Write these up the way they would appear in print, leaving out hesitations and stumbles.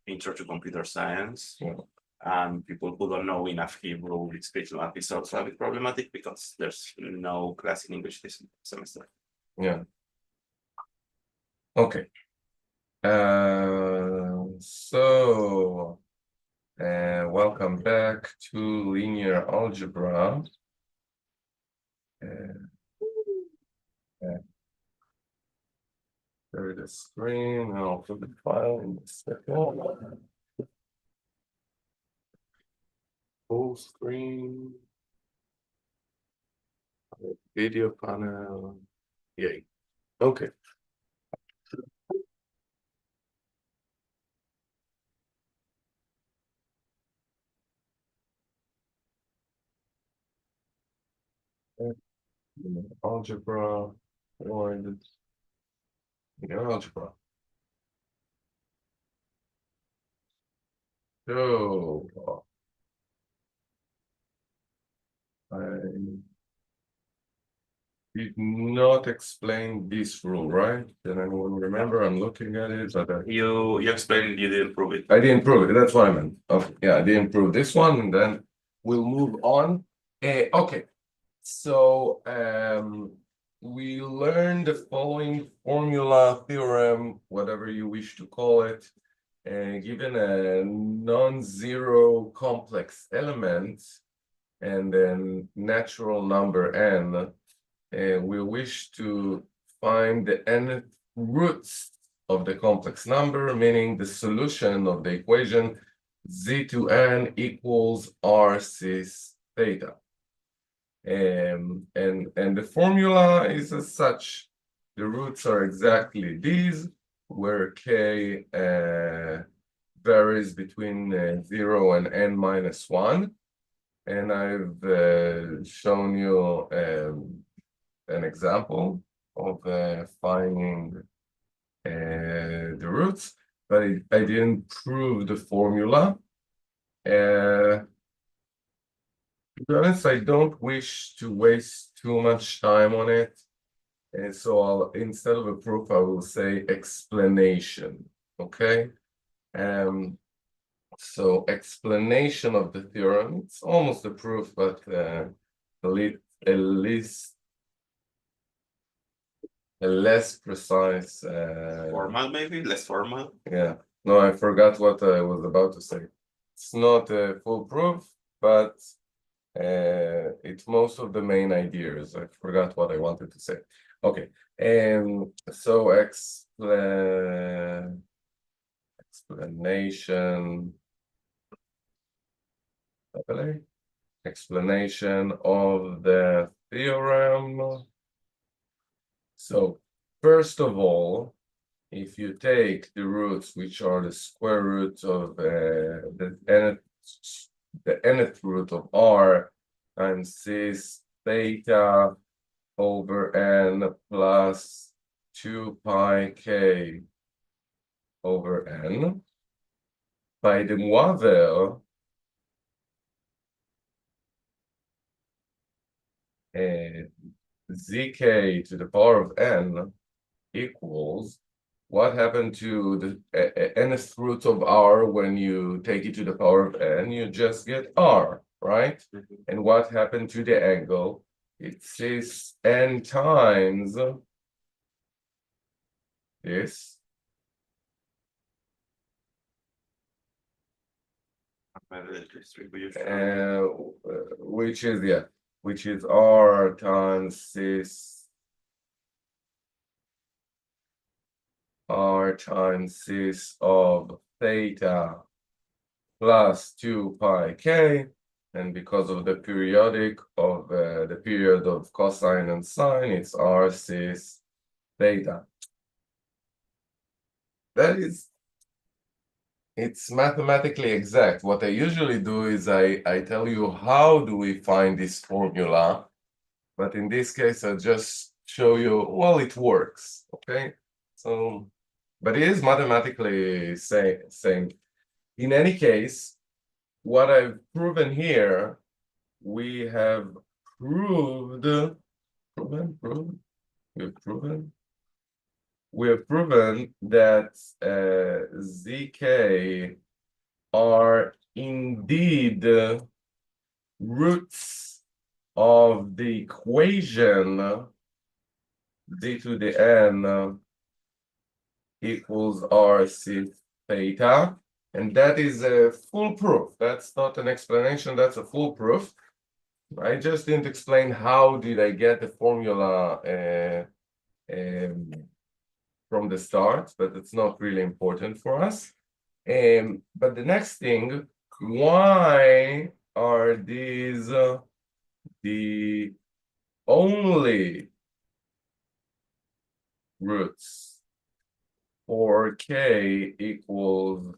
intro to computer science. Yeah. And people who don't know enough Hebrew, speech math is also a bit problematic because there's no class in English this semester. Yeah. Okay. Welcome back to linear algebra. Share the screen. I'll put the file in a second. Full screen. Video panel. Yay. Okay. Algebra. Linear algebra. So I did not explain this rule, right? Did anyone remember? I'm looking at it, but You explained you didn't prove it. I didn't prove it. That's what I meant. Okay, yeah, I didn't prove this one, and then we'll move on. Okay, so we learned the following formula, theorem, whatever you wish to call it. Given a non-zero complex element and then natural number n, we wish to find the nth roots of the complex number, meaning the solution of the equation z to n equals r cis theta. And the formula is as such. The roots are exactly these, where k varies between 0 and n minus 1. And I've shown you an example of finding the roots, but I didn't prove the formula. To be honest, I don't wish to waste too much time on it. And so I'll, instead of a proof, I will say explanation. Okay. So explanation of the theorem, it's almost a proof, but a less precise formal, maybe less formal. Yeah, no, I forgot what I was about to say. It's not a full proof, but it's most of the main ideas. I forgot what I wanted to say. Okay, so explanation of the theorem. So first of all, if you take the roots, which are the square root of the nth root of r times cis theta over n plus 2 pi k over n, by the Moivre, zk to the power of n equals what happened to the nth root of r when you take it to the power of n? You just get r, right? And what happened to the angle? It says n times this. Which is r times cis of theta plus 2 pi k, and because of the periodic of the period of cosine and sine, it's r cis theta. That is, it's mathematically exact. What I usually do is I tell you how do we find this formula, but in this case I just show you, well, it works, okay? So, but it is mathematically same. In any case, what I've proven here, we have proven we have proven that zk are indeed roots of the equation d to the n equals RC theta. And that is a full proof. That's not an explanation, that's a full proof. I just didn't explain how did I get the formula from the start, but it's not really important for us. But the next thing, why are these the only roots for k equals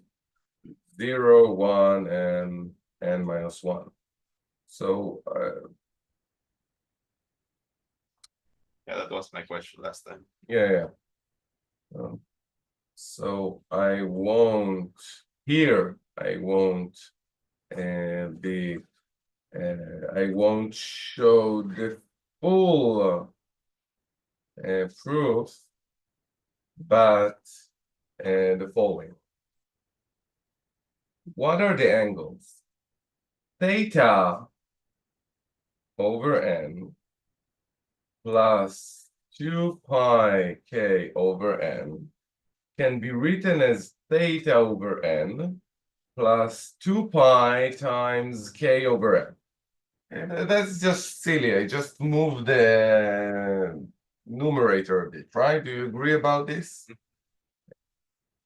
0, 1, and n minus 1? So Yeah, that was my question last time. yeah. So I won't here. I won't I won't show the full proof, but the following. What are the angles? Theta over n plus 2 pi k over n can be written as theta over n plus 2 pi times k over n. And that's just silly. I just moved the numerator a bit, right? Do you agree about this?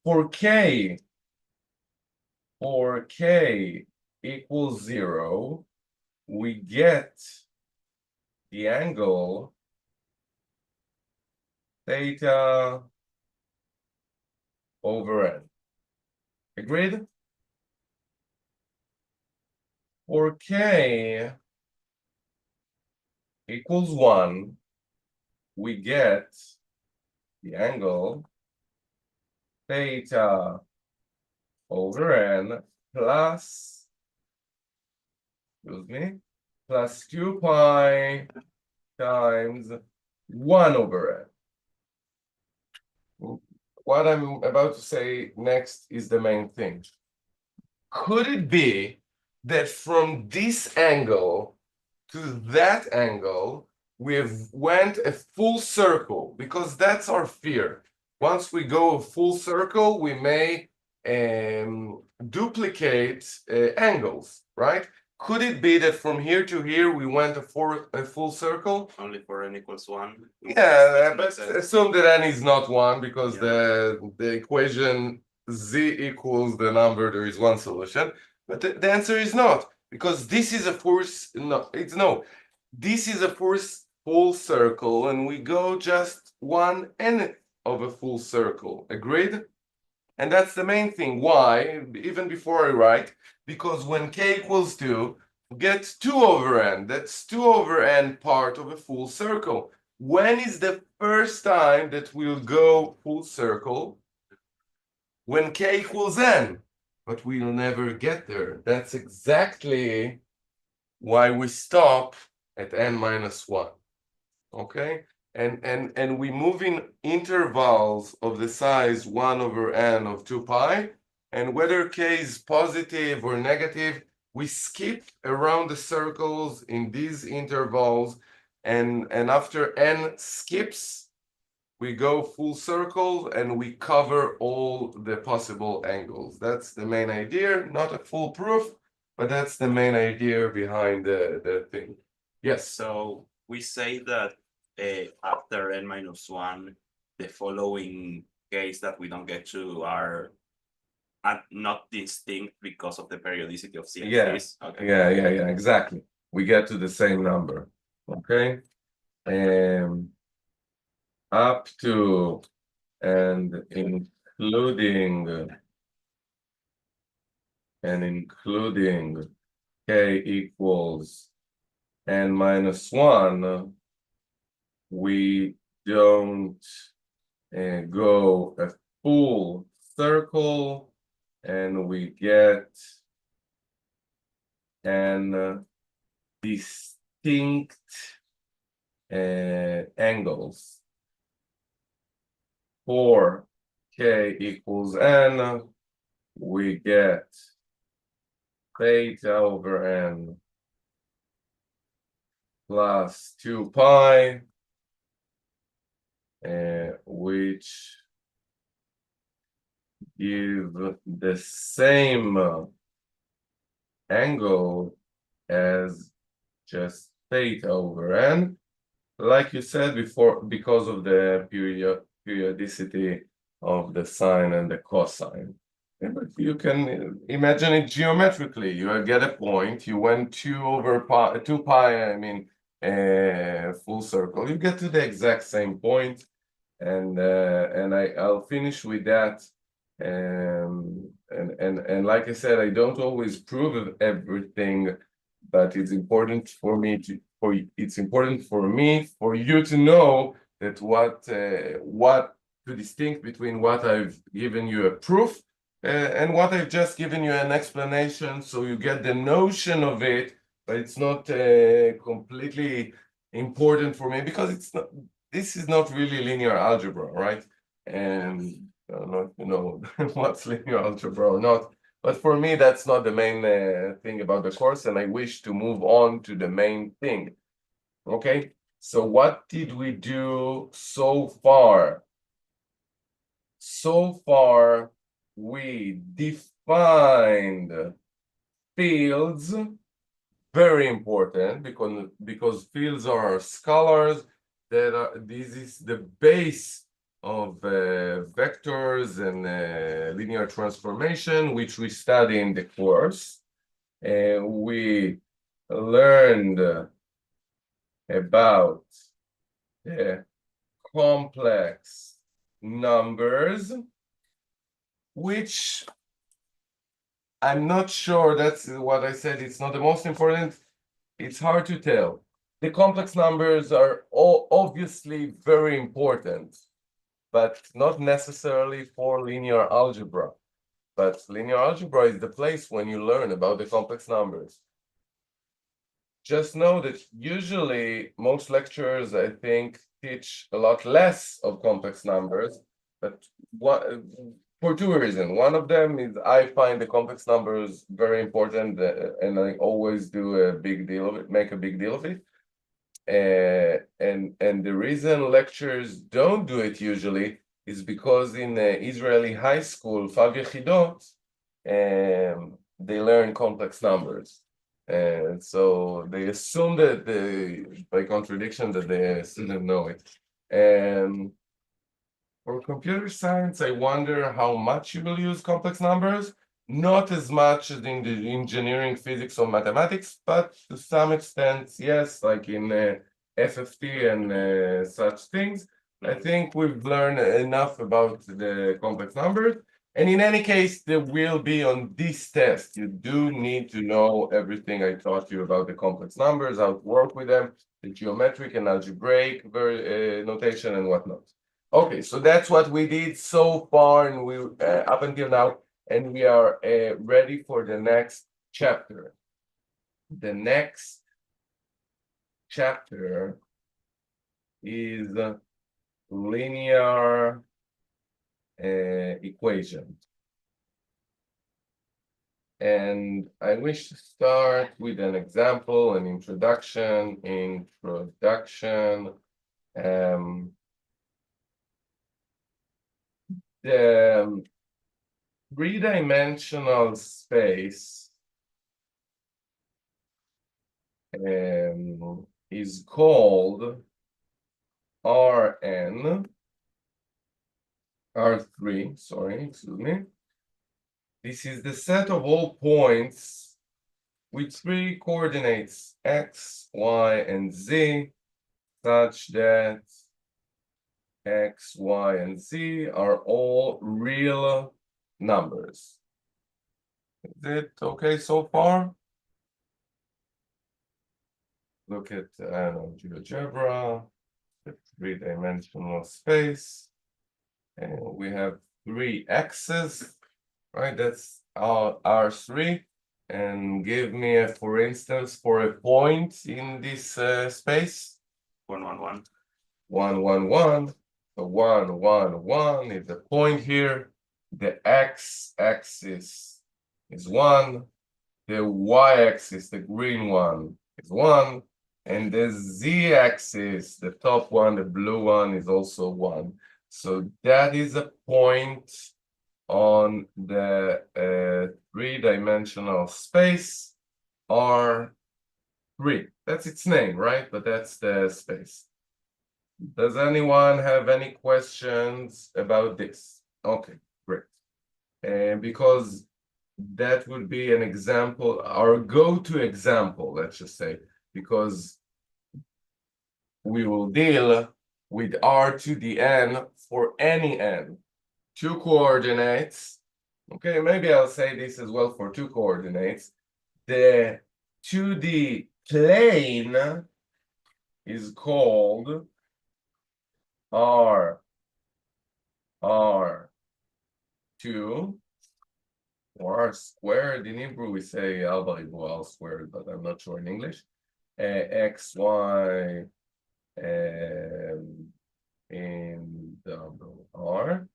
For k equals 0, we get the angle theta over n. Agreed? For k equals 1, we get the angle theta over n plus, excuse me, plus 2 pi times 1 over n. What I'm about to say next is the main thing. Could it be that from this angle to that angle, we have went a full circle? Because that's our fear. Once we go a full circle, we may duplicate angles, right? Could it be that from here to here we went a full circle? Only for n equals 1. Yeah, but assume that n is not 1 because Yeah. the equation z equals the number, there is one solution. But the answer is not, because this is a force, no, it's no. This is a force full circle, and we go just 1/n of a full circle. Agreed? And that's the main thing. Why? Even before I write, because when k equals 2, get 2 over n. That's 2 over n part of a full circle. When is the first time that we'll go full circle? When k equals n. But we'll never get there. That's exactly why we stop at n minus 1. Okay? And we move in intervals of the size 1 over n of 2 pi, and whether k is positive or negative, we skip around the circles in these intervals, and after n skips, we go full circle and we cover all the possible angles. That's the main idea, not a full proof, but that's the main idea behind the thing. Yes. So we say that after n minus 1, the following case that we don't get to are not distinct because of the periodicity of CFTs. Yeah. Okay. Yeah, exactly. We get to the same number. Okay. Up to and including k equals n minus 1, we don't go a full circle, and we get an distinct angles. for k equals n, we get theta over n plus 2 pi, which give the same angle as just theta over n. Like you said before, because of the periodicity of the sine and the cosine. But you can imagine it geometrically. You get a point, you went 2 pi, I mean, full circle. You get to the exact same point, and I'll finish with that. And like I said, I don't always prove everything, but it's important for me for you to know that what to distinct between what I've given you a proof and what I've just given you an explanation, so you get the notion of it, but it's not completely important for me because this is not really linear algebra, right? And I don't know if you know what's linear algebra or not. But for me, that's not the main thing about the course, and I wish to move on to the main thing. Okay, so what did we do so far? So far, we defined fields, very important because fields are scalars this is the base of vectors and linear transformation, which we study in the course. We learned about complex numbers, which I'm not sure, that's what I said, it's not the most important. It's hard to tell. The complex numbers are all obviously very important, but not necessarily for linear algebra. But linear algebra is the place when you learn about the complex numbers. Just know that usually most lecturers, I think, teach a lot less of complex numbers, but for two reasons. One of them is I find the complex numbers very important, and I always do a big deal of it, make a big deal of it. And the reason lecturers don't do it usually is because in Israeli high school, Fav Yechidot, they learn complex numbers. And so they assume that by contradiction that the student know it. And for computer science, I wonder how much you will use complex numbers. Not as much as in the engineering, physics, or mathematics, but to some extent, yes, like in FFT and such things. I think we've learned enough about the complex numbers. And in any case, there will be on this test, you do need to know everything I taught you about the complex numbers, how to work with them, the geometric and algebraic notation and whatnot. Okay, so that's what we did so far, and we up until now, and we are ready for the next chapter. The next chapter is linear equation. And I wish to start with an example, an introduction. The three-dimensional space is called Rn, R3, sorry, excuse me. This is the set of all points with three coordinates, x, y, and z, such that x, y, and z are all real numbers. Is it okay so far? Look at GeoGebra, the three-dimensional space, and we have three x's, right? That's R3, and give me for instance, for a point in this space. 1, 1, 1. 1, 1, 1. So 1, 1, 1 is the point here. The x-axis is 1. The y-axis, the green one, is 1. And the z-axis, the top one, the blue one, is also 1. So that is a point on the three-dimensional space R3. That's its name, right? But that's the space. Does anyone have any questions about this? Okay, great. And because that would be an example, our go-to example, let's just say, because we will deal with R to the n for any n. 2 coordinates. Okay, maybe I'll say this as well for 2 coordinates. The 2D plane is called R2 or R squared. In Hebrew we say R squared, but I'm not sure in English. X, Y, in double R.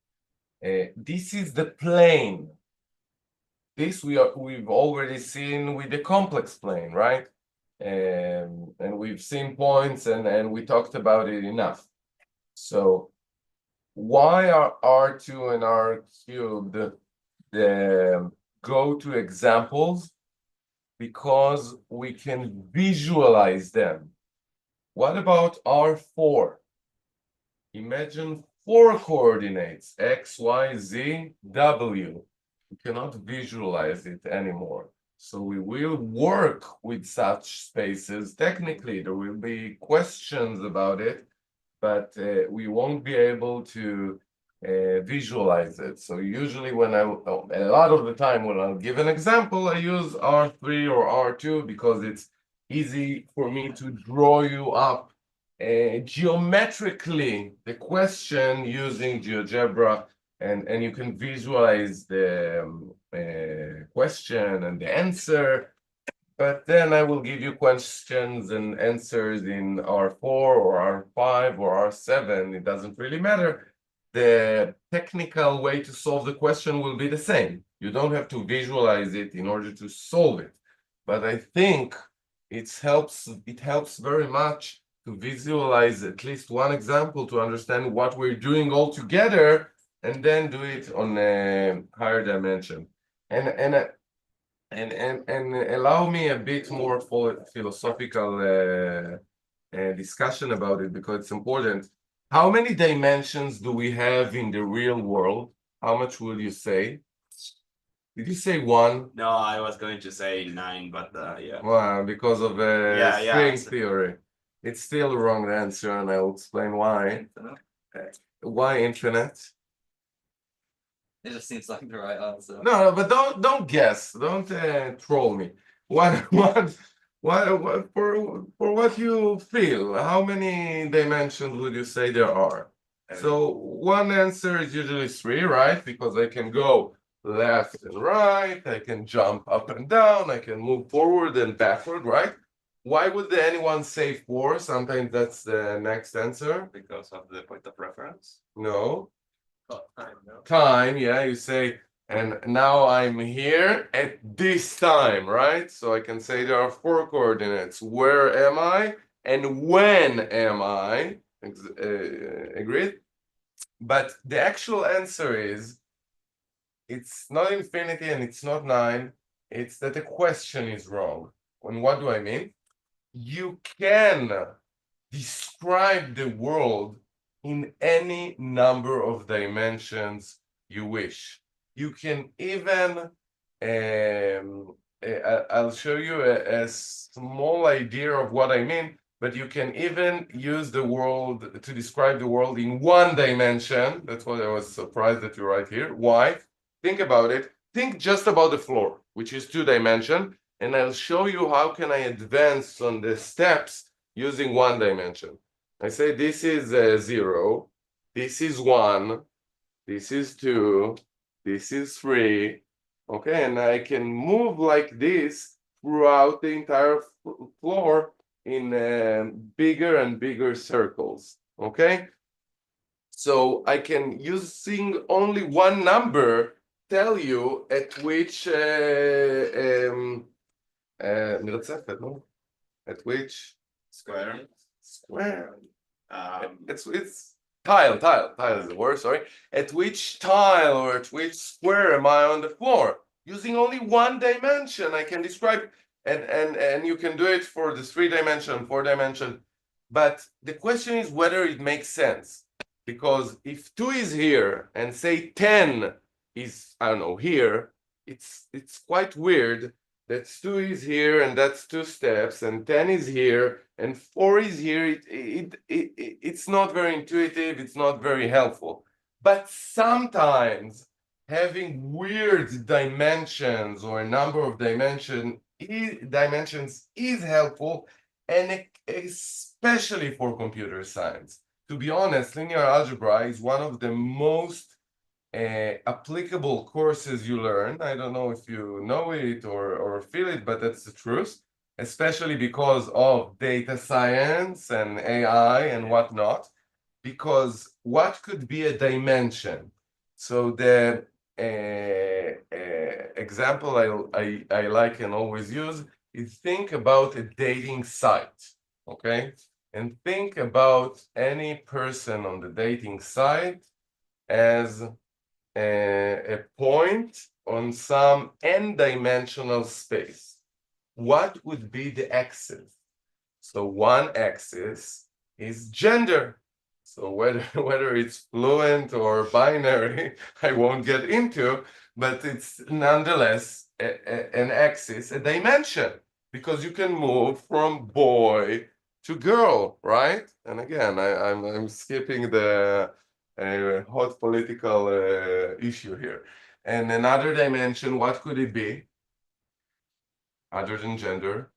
This is the plane. This we've already seen with the complex plane, right? And we've seen points and we talked about it enough. So why are R2 and R cubed the go-to examples? Because we can visualize them. What about R4? Imagine 4 coordinates, X, Y, Z, W. We cannot visualize it anymore. So we will work with such spaces. Technically, there will be questions about it, but we won't be able to visualize it. So usually when a lot of the time when I'll give an example, I use R3 or R2 because it's easy for me to draw you up geometrically the question using GeoGebra, and you can visualize the question and the answer. But then I will give you questions and answers in R4 or R5 or R7. It doesn't really matter. The technical way to solve the question will be the same. You don't have to visualize it in order to solve it. But I think it helps very much to visualize at least one example to understand what we're doing all together and then do it on a higher dimension. And allow me a bit more philosophical discussion about it because it's important. How many dimensions do we have in the real world? How much will you say? Did you say 1? No, I was going to say 9, but yeah. Well, because of Yeah, string so- theory. It's still a wrong answer, and I'll explain why. Okay. Why infinite? It just seems like the right answer. No, but don't guess. Don't troll me. What for what you feel? How many dimensions would you say there are? So one answer is usually 3, right? Because I can go left and right, I can jump up and down, I can move forward and backward, right? Why would anyone say 4? Sometimes that's the next answer. Because of the point of reference. No. Time, no? Time, yeah, you say, and now I'm here at this time, right? So I can say there are 4 coordinates. Where am I? And when am I? Agreed? But the actual answer is, it's not infinity and it's not 9. It's that the question is wrong. And what do I mean? You can describe the world in any number of dimensions you wish. You can even, I'll show you a small idea of what I mean, but you can even use the world to describe the world in 1 dimension. That's why I was surprised that you're right here. Why? Think about it. Think just about the floor, which is 2 dimension, and I'll show you how can I advance on the steps using 1 dimension. I say this is 0, this is 1, this is 2, this is 3, okay, and I can move like this throughout the entire floor in bigger and bigger circles, okay? So I can, using only one number, tell you at which מרצפת, no? At which Square. square? Um, It's tile is the word, sorry. At which tile or at which square am I on the floor? Using only one dimension, I can describe, and you can do it for the 3-dimension, 4-dimension. But the question is whether it makes sense. Because if 2 is here and say 10 is, I don't know, here, it's quite weird that 2 is here and that's 2 steps, and 10 is here and 4 is here. It's not very intuitive, it's not very helpful. But sometimes having weird dimensions or a number of dimensions is helpful, and especially for computer science. To be honest, linear algebra is one of the most applicable courses you learn. I don't know if you know it or feel it, but that's the truth, especially because of data science and AI and whatnot. Because what could be a dimension? So the example I like and always use is think about a dating site, okay? And think about any person on the dating site as a point on some n-dimensional space. What would be the axis? So one axis is gender. So whether it's fluent or binary, I won't get into, but it's nonetheless an axis, a dimension, because you can move from boy to girl, right? And again, I'm skipping the hot political issue here. And another dimension, what could it be? Other than gender?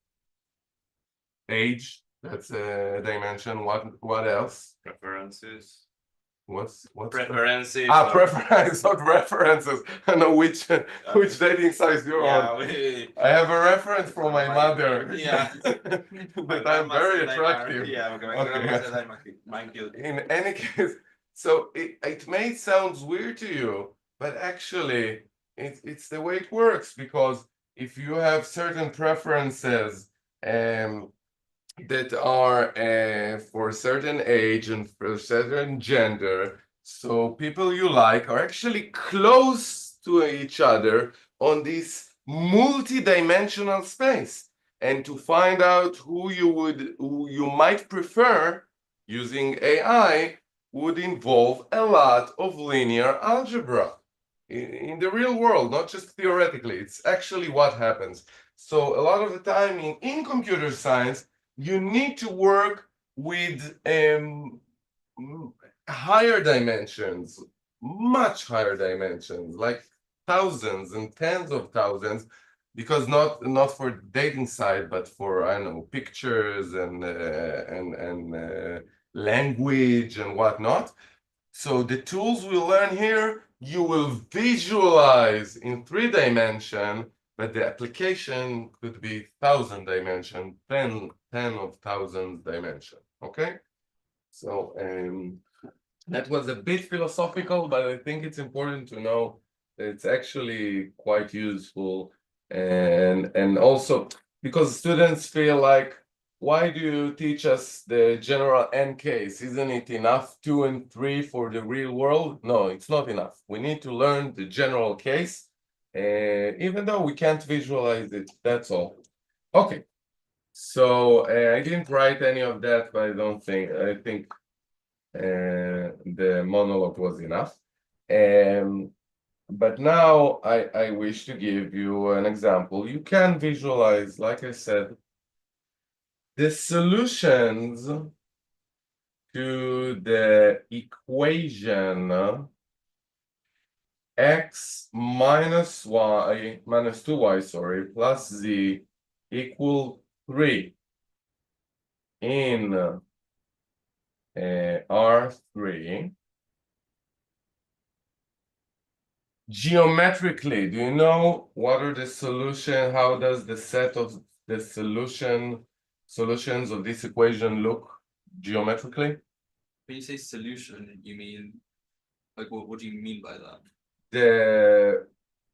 Age, that's a dimension. What else? preferences. What's Preferences. preference, not references. I know which dating sites you're on. I have a reference from my mother. Yeah. But I'm very attractive. Yeah, Okay. In any case, so it may sound weird to you, but actually it's the way it works, because if you have certain preferences that are for a certain age and for a certain gender, so people you like are actually close to each other on this multi-dimensional space. And to find out who you might prefer using AI would involve a lot of linear algebra in the real world, not just theoretically. It's actually what happens. So a lot of the time in computer science, you need to work with higher dimensions, much higher dimensions, like thousands and tens of thousands, because not for dating site, but for, I don't know, pictures and language and whatnot. So the tools we learn here, you will visualize in 3-dimension, but the application could be 1,000-dimension, 10 of thousands dimension. Okay, so that was a bit philosophical, but I think it's important to know that it's actually quite useful, and also because students feel like, why do you teach us the general n case? Isn't it enough 2 and 3 for the real world? No, it's not enough. We need to learn the general case, even though we can't visualize it. That's all. Okay. So I didn't write any of that, but I think the monologue was enough. But now I wish to give you an example. You can visualize, like I said, the solutions to the equation x minus 2y, sorry, plus z equal 3 in R3. Geometrically, do you know what are the solution? How does the set of the solutions of this equation look geometrically? When you say solution, you mean like what do you mean by that? The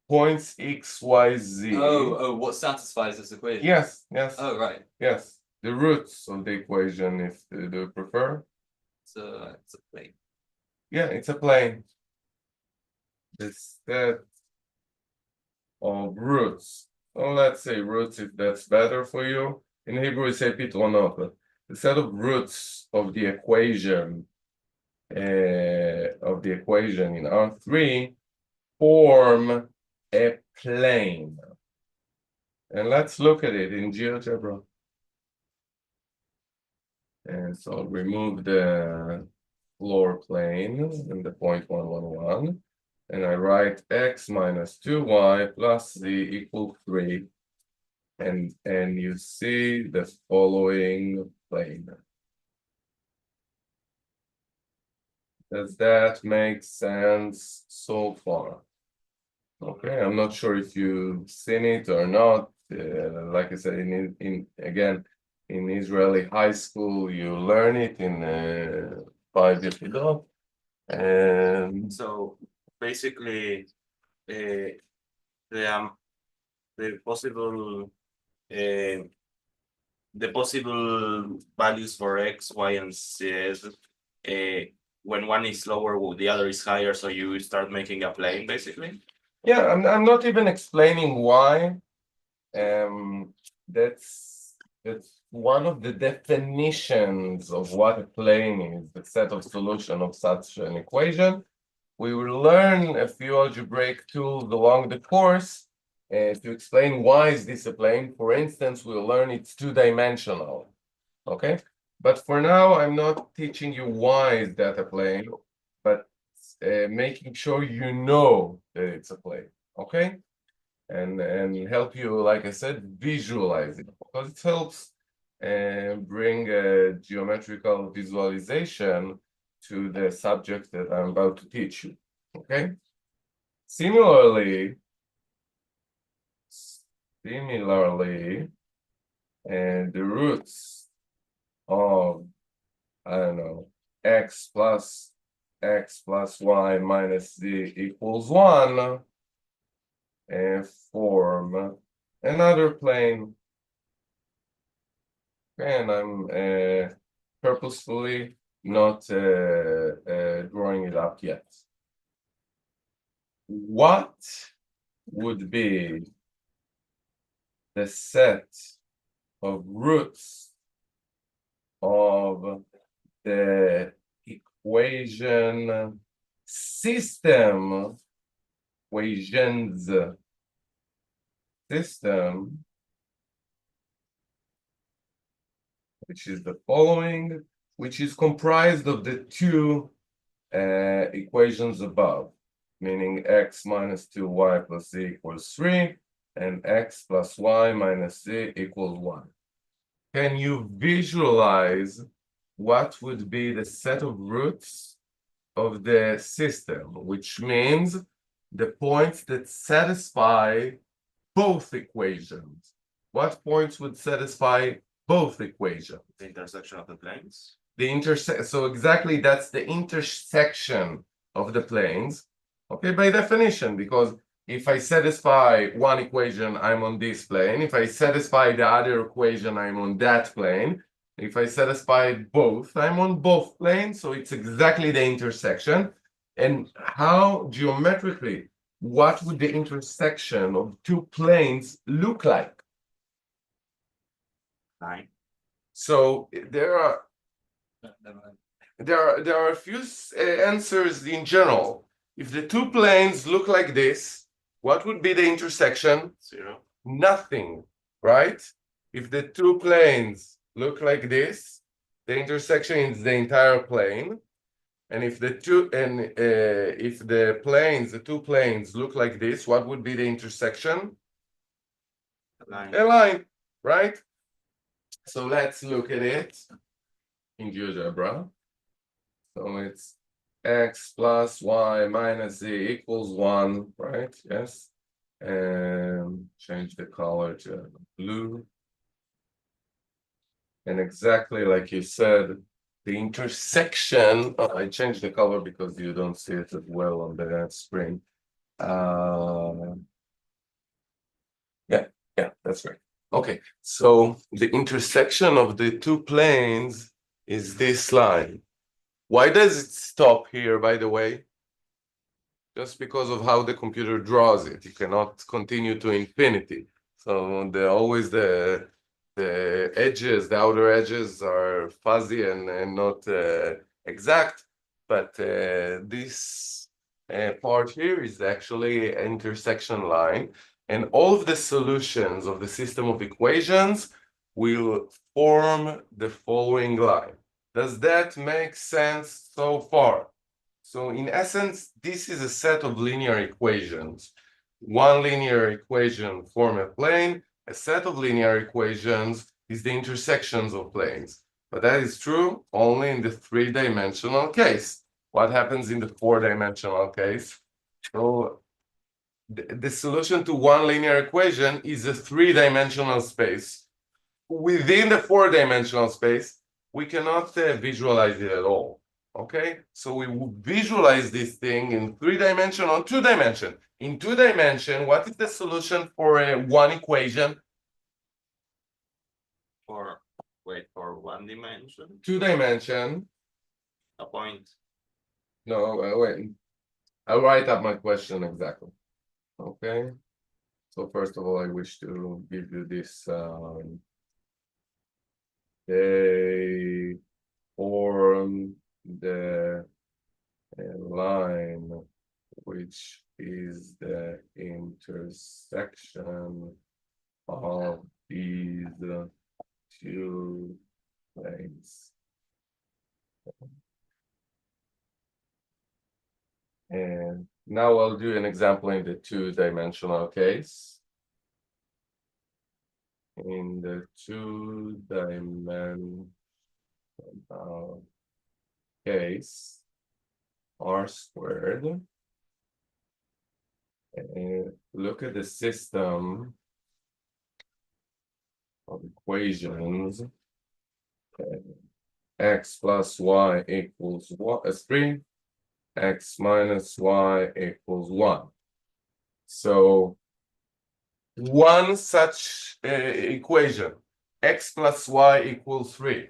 points x, y, z. Oh, what satisfies this equation? Yes, yes, Oh, right. yes. The roots of the equation, if you prefer. So it's a plane. Yeah, it's a plane. The set of roots. Well, let's say roots if that's better for you. In Hebrew, we say pitronot. The set of roots of the equation in R3 form a plane. And let's look at it in GeoGebra. And so I'll remove the floor plane and the point 111. And I write x minus 2y plus z equal 3. And you see the following plane. Does that make sense so far? Okay, I'm not sure if you've seen it or not. Like I said, in Israeli high school, you learn it in 5 years ago. And So basically, the possible values for x, y, and z, when one is lower, the other is higher, so you start making a plane, basically. yeah, I'm not even explaining why. That's one of the definitions of what a plane is, the set of solution of such an equation. We will learn a few algebraic tools along the course to explain why is this a plane. For instance, we'll learn it's two-dimensional, okay? But for now, I'm not teaching you why is that a plane, but making sure you know that it's a plane, okay? And help you, like I said, visualize it, because it helps bring a geometrical visualization to the subject that I'm about to teach you, okay? Similarly, the roots of, I don't know, x plus y minus z equals 1 and form another plane. And I'm purposefully not drawing it up yet. What would be the set of roots of the equation system, equations system, which is the following, which is comprised of the two equations above, meaning x minus 2y plus z equals 3, and x plus y minus z equals 1. Can you visualize what would be the set of roots of the system, which means the points that satisfy both equations? What points would satisfy both equations? The intersection of the planes. So exactly, that's the intersection of the planes, okay, by definition, because if I satisfy one equation, I'm on this plane. If I satisfy the other equation, I'm on that plane. If I satisfy both, I'm on both planes. So it's exactly the intersection. And how geometrically, what would the intersection of two planes look like? Line. So there are Never mind. there are a few answers in general. If the two planes look like this, what would be the intersection? 0. Nothing, right? If the two planes look like this, the intersection is the entire plane. And if the two planes look like this, what would be the intersection? Line. A line, right? So let's look at it in GeoGebra. So it's x plus y minus z equals 1, right? Yes. And change the color to blue. And exactly like you said, the intersection, oh, I changed the color because you don't see it as well on the screen. Yeah, that's right. Okay, so the intersection of the two planes is this line. Why does it stop here, by the way? Just because of how the computer draws it. You cannot continue to infinity. So always the edges, the outer edges are fuzzy and not exact. But this part here is actually an intersection line. And all of the solutions of the system of equations will form the following line. Does that make sense so far? So in essence, this is a set of linear equations. One linear equation form a plane. A set of linear equations is the intersections of planes. But that is true only in the three-dimensional case. What happens in the four-dimensional case? So the solution to one linear equation is a three-dimensional space. Within the four-dimensional space, we cannot visualize it at all. Okay, so we will visualize this thing in 3 dimension or 2 dimension. In 2 dimension, what is the solution for one equation? For 1 dimension, 2 dimension. a point. No, wait. I'll write up my question exactly. Okay. So first of all, I wish to give you this. They form the line which is the intersection of these two planes. And now I'll do an example in the 2-dimensional case. In the 2-dimensional case, r squared. And look at the system of equations. X plus y equals 3. X minus y equals 1. So one such equation, x plus y equals 3.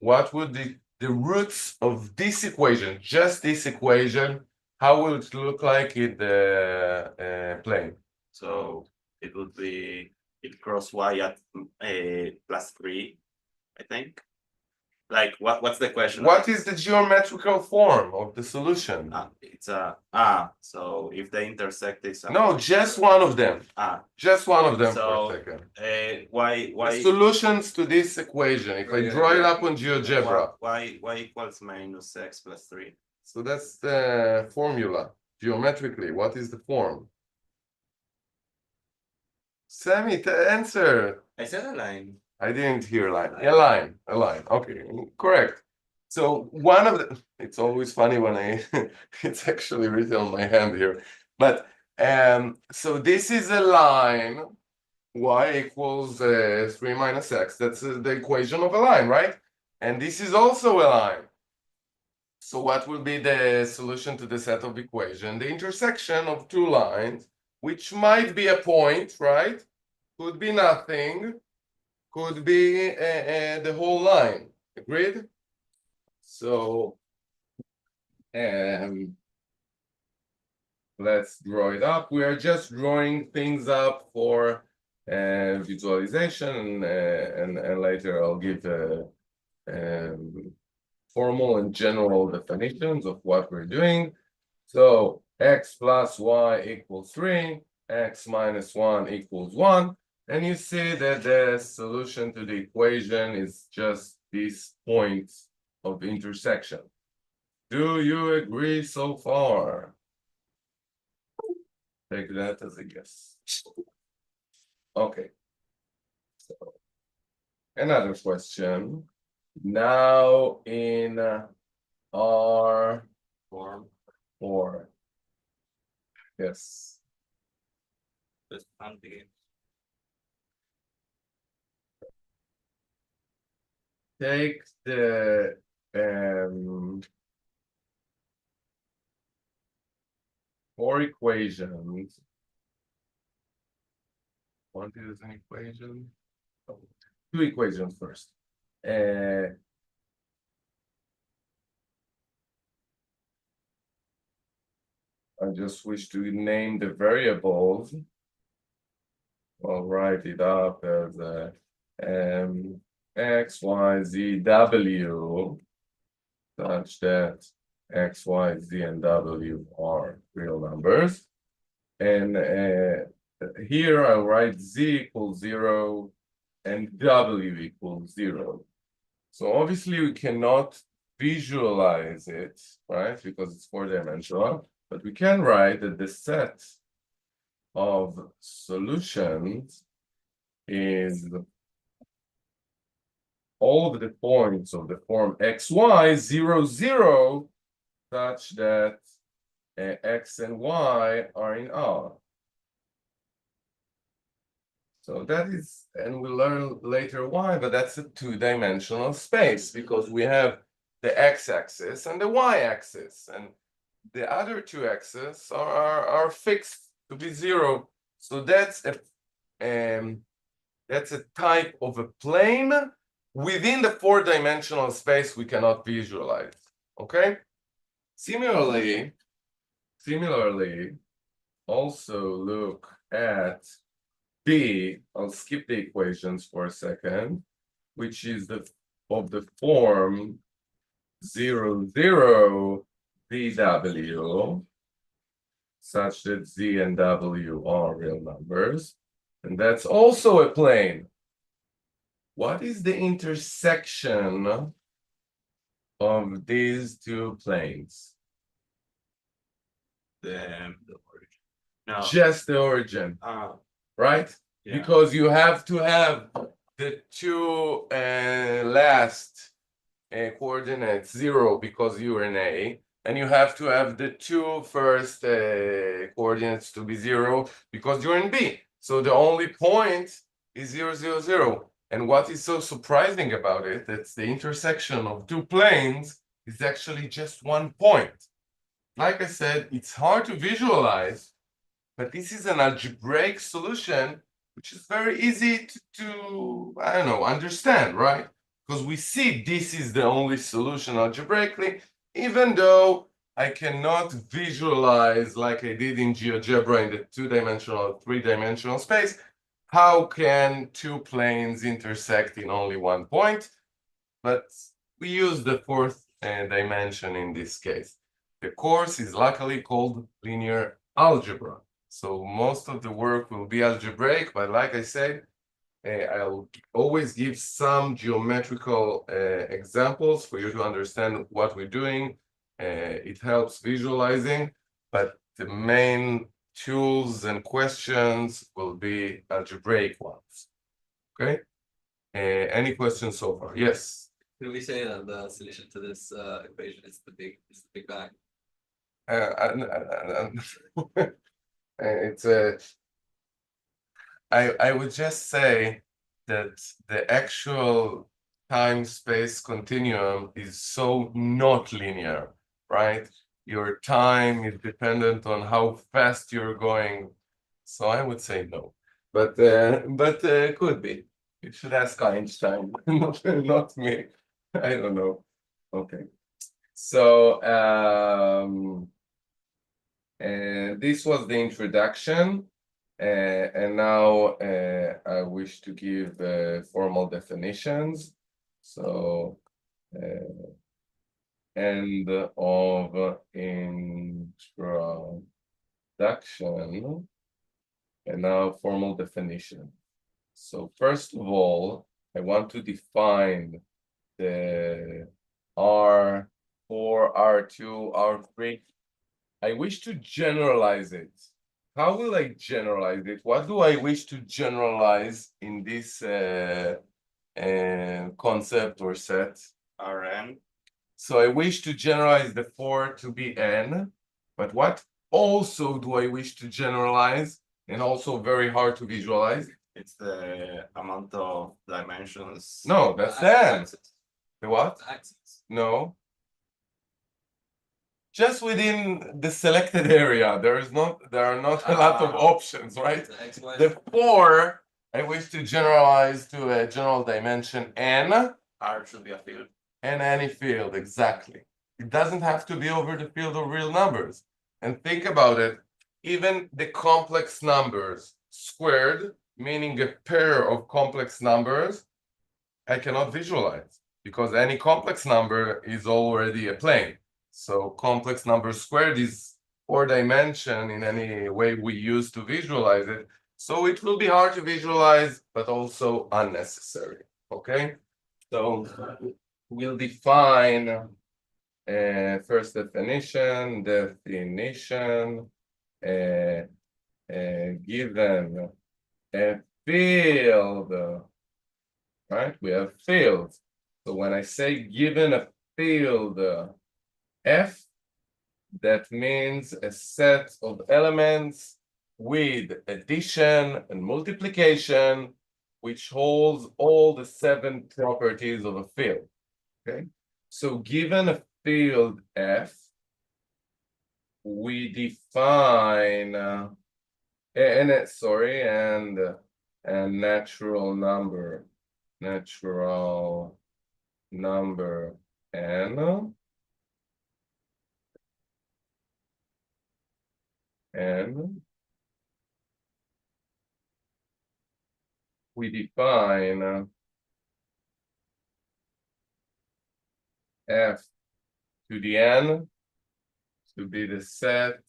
What would the roots of this equation, just this equation, how will it look like in the plane? So it would be it cross y at +3, I think. Like what's the question? What is the geometrical form of the solution? It's so if they intersect this. No, just one of them. Just one of them So, for a second. why The solutions to this equation, if I draw it up on GeoGebra. y equals minus x plus 3. So that's the formula. Geometrically, what is the form? Sammy, answer. I said a line. I didn't hear line. A line. Okay, correct. So one of the, it's always funny when it's actually written on my hand here. But so this is a line, y equals 3 minus x. That's the equation of a line, right? And this is also a line. So what will be the solution to the set of equation? The intersection of two lines, which might be a point, right? Could be nothing. Could be the whole line. Agreed? So let's draw it up. We are just drawing things up for visualization, and later I'll give formal and general definitions of what we're doing. So x plus y equals 3, x minus 1 equals 1. And you see that the solution to the equation is just these points of intersection. Do you agree so far? Take that as a yes. Okay. So another question. Now in R Form. 4. Yes. Just begin. Take the four equations. One is an equation. Oh, two equations first. I just wish to name the variables. I'll write it up as x, y, z, w, such that x, y, z, and w are real numbers. And here I'll write z equals 0 and w equals 0. So obviously we cannot visualize it, right? Because it's four-dimensional, but we can write that the set of solutions is all of the points of the form xy 0, 0, such that x and y are in R. So that is, and we'll learn later why, but that's a two-dimensional space because we have the x-axis and the y-axis, and the other two axes are fixed to be 0. So that's a type of a plane within the four-dimensional space we cannot visualize. Okay. Similarly, also look at B. I'll skip the equations for a second, which is of the form 0, 0 VW, such that Z and W are real numbers. And that's also a plane. What is the intersection of these two planes? The origin. No. Just the origin, right? Yeah. Because you have to have the two last coordinates 0 because you're in A, and you have to have the two first coordinates to be 0 because you're in B. So the only point is 0, 0, 0. And what is so surprising about it, that's the intersection of two planes is actually just one point. Like I said, it's hard to visualize, but this is an algebraic solution, which is very easy to I don't know, understand, right? Because we see this is the only solution algebraically, even though I cannot visualize like I did in GeoGebra in the two-dimensional, three-dimensional space. How can two planes intersect in only one point? But we use the fourth dimension in this case. The course is luckily called linear algebra. So most of the work will be algebraic, but like I said, I'll always give some geometrical examples for you to understand what we're doing. It helps visualizing, but the main tools and questions will be algebraic ones. Okay? Any questions so far? Yes. Could we say that the solution to this equation is the Big Bang? It's I would just say that the actual time-space continuum is so not linear, right? Your time is dependent on how fast you're going. So I would say no. But could be. You should ask Einstein, not me. I don't know. Okay. So this was the introduction. And now I wish to give formal definitions. So end of introduction, and now formal definition. So first of all, I want to define the R4, R2, R3. I wish to generalize it. How will I generalize it? What do I wish to generalize in this concept or set? Rn. So I wish to generalize the 4 to be n, but what also do I wish to generalize, and also very hard to visualize? It's the amount of dimensions. No, that's n. The what? Axes. No. Just within the selected area, there are not a lot of options, right? The X, Y. The 4, I wish to generalize to a general dimension n R should be a field. and any field, exactly. It doesn't have to be over the field of real numbers. And think about it, even the complex numbers squared, meaning a pair of complex numbers, I cannot visualize because any complex number is already a plane. So complex number squared is 4-dimension in any way we use to visualize it. So it will be hard to visualize, but also unnecessary. Okay, so we'll define first definition, given a field, right? We have fields. So when I say given a field F, that means a set of elements with addition and multiplication, which holds all the 7 properties of a field. Okay, so given a field F, we define and natural number n, and we define F to the n to be the set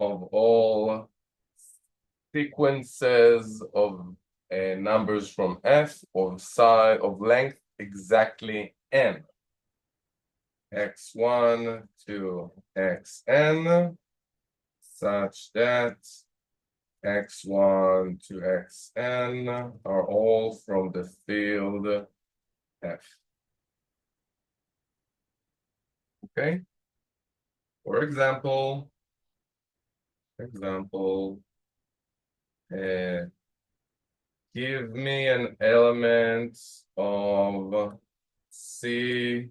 of all sequences of numbers from F of size of length exactly n. x1 to xn such that x1 to xn are all from the field F. Okay. For example, give me an element of C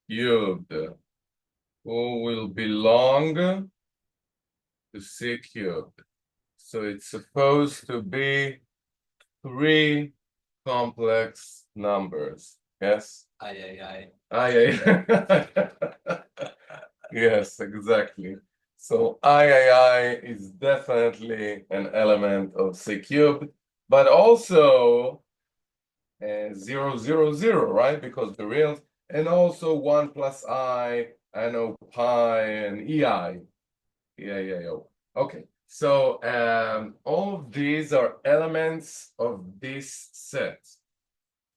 cubed who will belong to C cubed. So it's supposed to be 3 complex numbers. Yes? I. Yes, exactly. So I is definitely an element of C cubed, but also 0, 0, 0, right? Because the reals, and also 1 plus I know pi and EI. Okay, so all of these are elements of this set.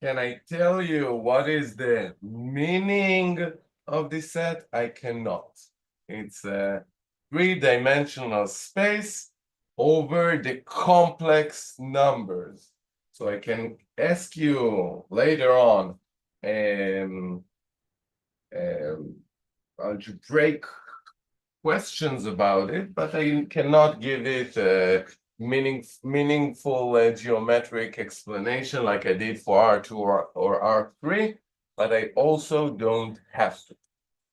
Can I tell you what is the meaning of this set? I cannot. It's a 3-dimensional space over the complex numbers. So I can ask you later on algebraic questions about it, but I cannot give it a meaningful geometric explanation like I did for R2 or R3, but I also don't have to.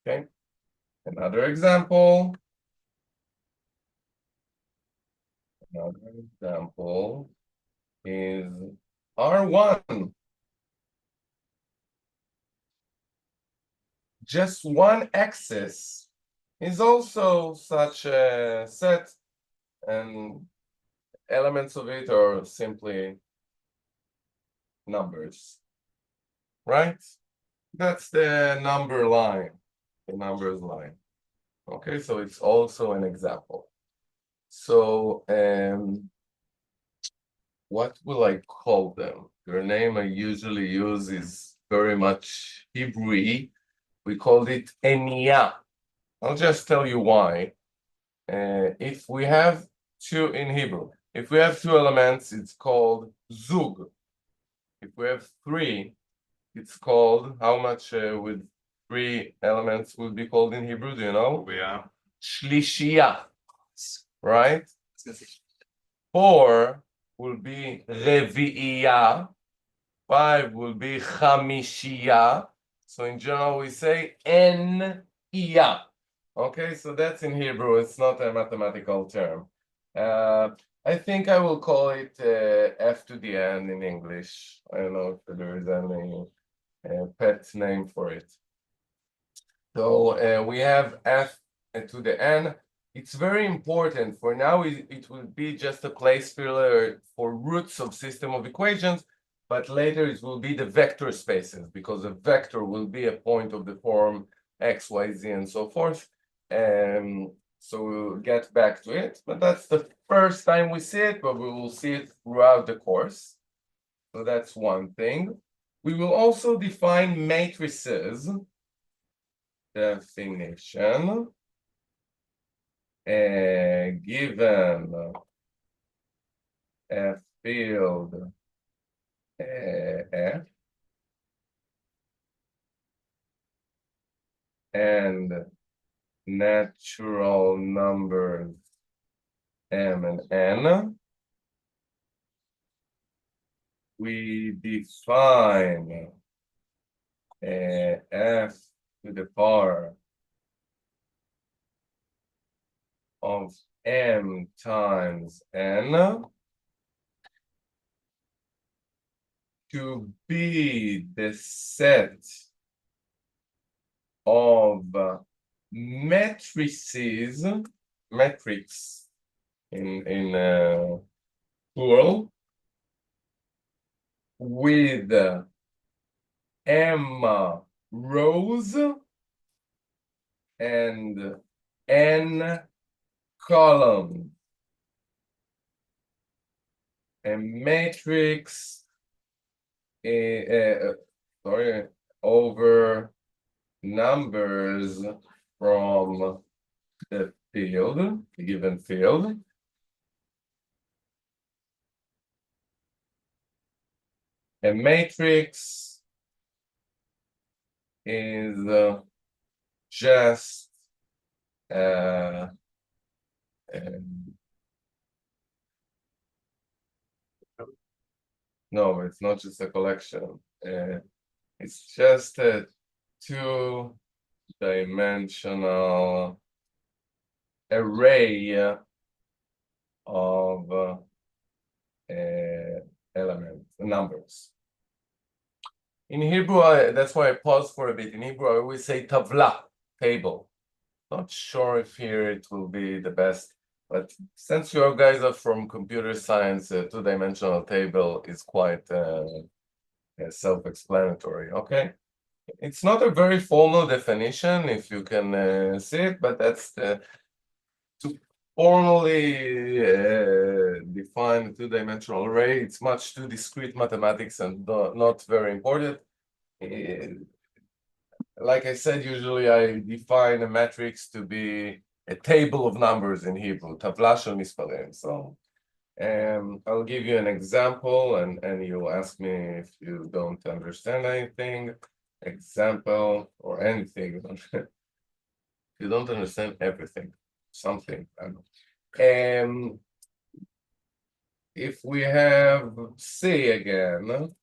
Okay, another example. Is R1. Just one axis is also such a set, and elements of it are simply numbers, right? That's the number line, the numbers line. Okay, so it's also an example. So what will I call them? Their name I usually use is very much Hebrew. We called it Enya. I'll just tell you why. If we have two in Hebrew, if we have 2 elements, it's called zug. If we have 3, it's called, how much with 3 elements would be called in Hebrew? Do you know? Yeah. Shlishiya, right? 4 will be revi'iya, 5 will be chamishiya. So in general, we say N-ia. Okay, so that's in Hebrew. It's not a mathematical term. I think I will call it F to the N in English. I don't know if there is any pet name for it. So we have F to the N. It's very important. For now, it will be just a place filler for roots of system of equations, but later it will be the vector spaces, because a vector will be a point of the form X, Y, Z, and so forth. So we'll get back to it, but that's the first time we see it, but we will see it throughout the course. So that's one thing. We will also define matrices. Definition. Given a field F and natural numbers M and N, we define F to the power of M times N to be the set of matrices, metrics in plural, with M rows and N columns. A matrix over numbers from the field, given field. A matrix is just no, it's not just a collection. It's just a two-dimensional array of elements, numbers. In Hebrew, that's why I paused for a bit. In Hebrew, I always say tavla, table. Not sure if here it will be the best, but since you guys are from computer science, a two-dimensional table is quite self-explanatory, okay? It's not a very formal definition, if you can see it, but that's to formally define a two-dimensional array. It's much too discrete mathematics and not very important. Like I said, usually I define a matrix to be a table of numbers in Hebrew, טבלה של מספרים. So I'll give you an example and you'll ask me if you don't understand anything. Example or anything. You don't understand everything, something. I don't know. If we have C again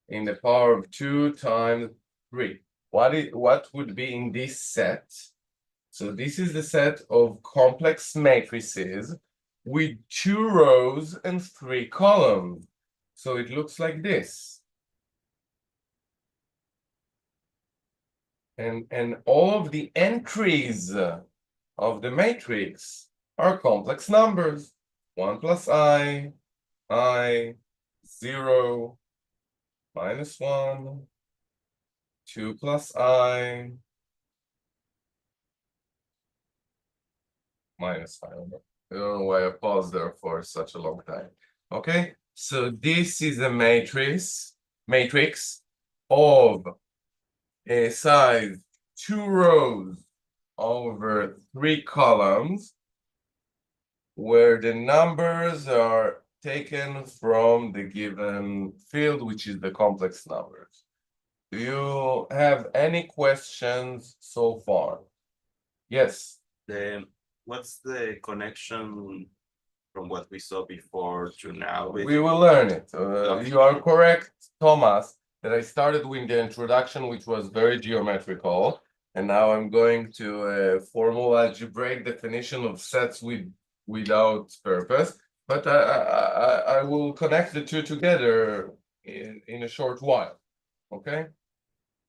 in the power of 2 times 3, what would be in this set? So this is the set of complex matrices with 2 rows and 3 columns. So it looks like this. And all of the entries of the matrix are complex numbers. 1 plus I, 0, minus 1, 2 plus I, minus 5. I don't know why I paused there for such a long time. Okay, so this is a matrix of a size 2 rows over 3 columns, where the numbers are taken from the given field, which is the complex numbers. Do you have any questions so far? Yes. What's the connection from what we saw before to now? We will learn it. You are correct, Thomas. that I started with the introduction, which was very geometrical, and now I'm going to a formal algebraic definition of sets without purpose. But I will connect the two together in a short while. Okay,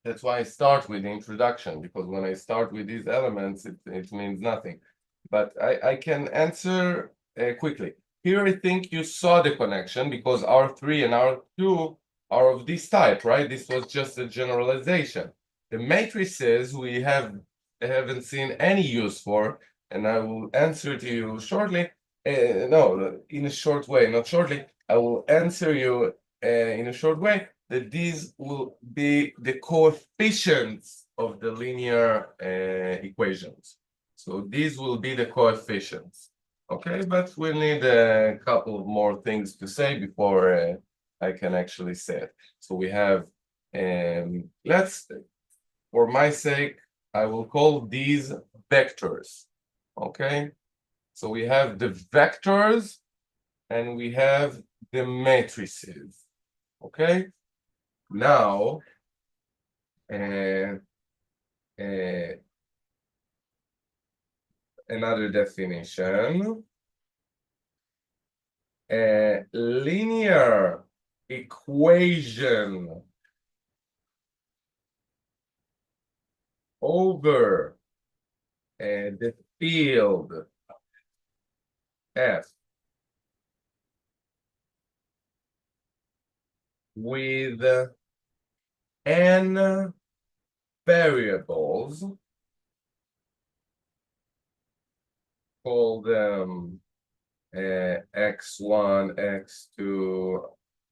that's why I start with the introduction, because when I start with these elements, it means nothing. But I can answer quickly. Here, I think you saw the connection because R3 and R2 are of this type, right? This was just a generalization. The matrices we haven't seen any use for, and I will answer to you shortly. No, in a short way, not shortly. I will answer you in a short way that these will be the coefficients of the linear equations. So these will be the coefficients. Okay, but we'll need a couple of more things to say before I can actually say it. So we have, for my sake, I will call these vectors. Okay, so we have the vectors and we have the matrices. Okay, now, another definition. A linear equation over the field F with n variables, call them x1, x2,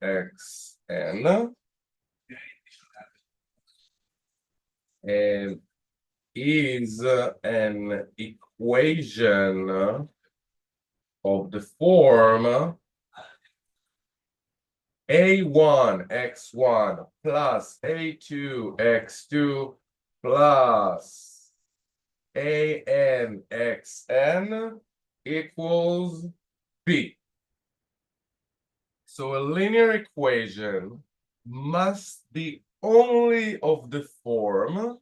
xn, and is an equation of the form a1 x1 plus a2 x2 plus an xn equals b. So a linear equation must be only of the form,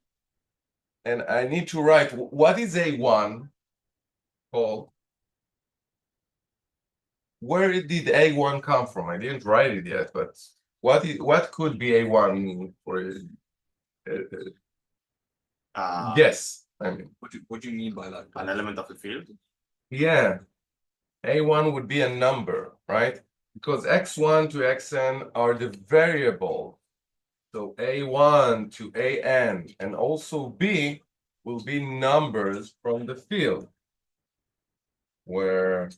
and I need to write what is a1 called. Where did a1 come from? I didn't write it yet, but what could be a1 for yes, I mean, What do you mean by that? An element of the field. yeah, a1 would be a number, right? Because x1 to xn are the variable. So a1 to an and also b will be numbers from the field, where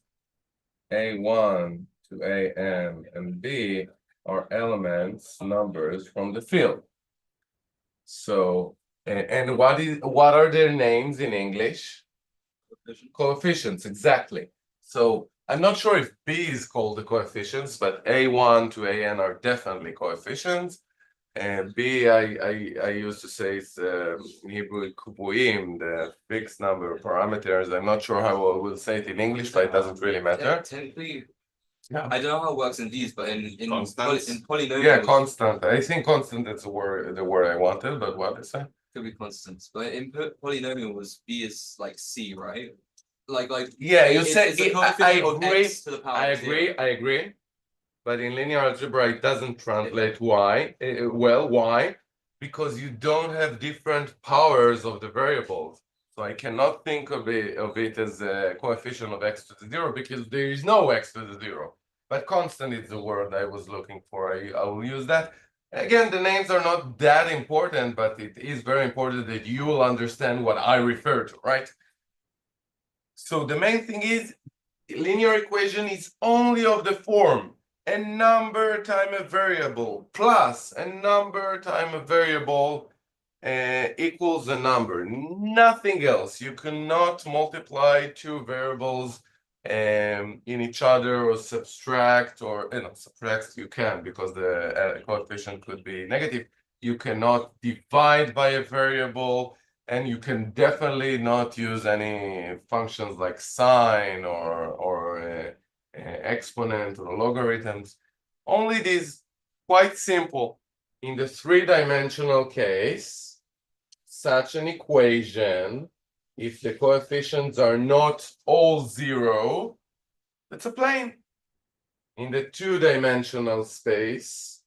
a1 to an and b are elements, numbers from the field. So, and what are their names in English? Coefficients, exactly. So I'm not sure if b is called the coefficients, but a1 to an are definitely coefficients. And b, I used to say it's in Hebrew kubuim, the fixed number of parameters. I'm not sure how I will say it in English, but it doesn't really matter. Technically, Yeah. I don't know how it works in these, but in Constants? in polynomials, Yeah, constant. I think constant is the word I wanted, but what is it? could be constants. But in polynomials, b is like c, right? Like Yeah, you it's- said it's a it, I coefficient of agree. x to the power I of zero. agree. But in linear algebra, it doesn't translate why. Well, why? Because you don't have different powers of the variables. So I cannot think of it as a coefficient of x to the zero because there is no x to the zero. But constant is the word I was looking for. I will use that. Again, the names are not that important, but it is very important that you will understand what I refer to, right? So the main thing is linear equation is only of the form a number time a variable plus a number time a variable equals a number, nothing else. You cannot multiply two variables in each other or subtract, or no, subtract you can because the coefficient could be negative. You cannot divide by a variable, and you can definitely not use any functions like sine or exponent or logarithms. Only these quite simple in the three-dimensional case, such an equation, if the coefficients are not all zero, it's a plane. In the two-dimensional space,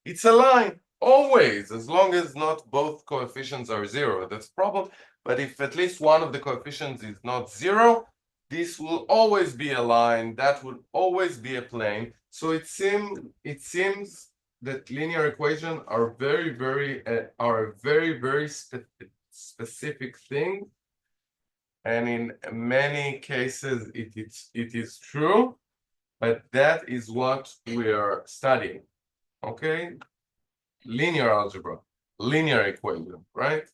it's a line, always, as long as not both coefficients are zero. That's a problem. But if at least one of the coefficients is not zero, this will always be a line, that would always be a plane. So it seems that linear equations are a very specific thing. And in many cases, it is true, but that is what we are studying. Okay, linear algebra, linear equation, right?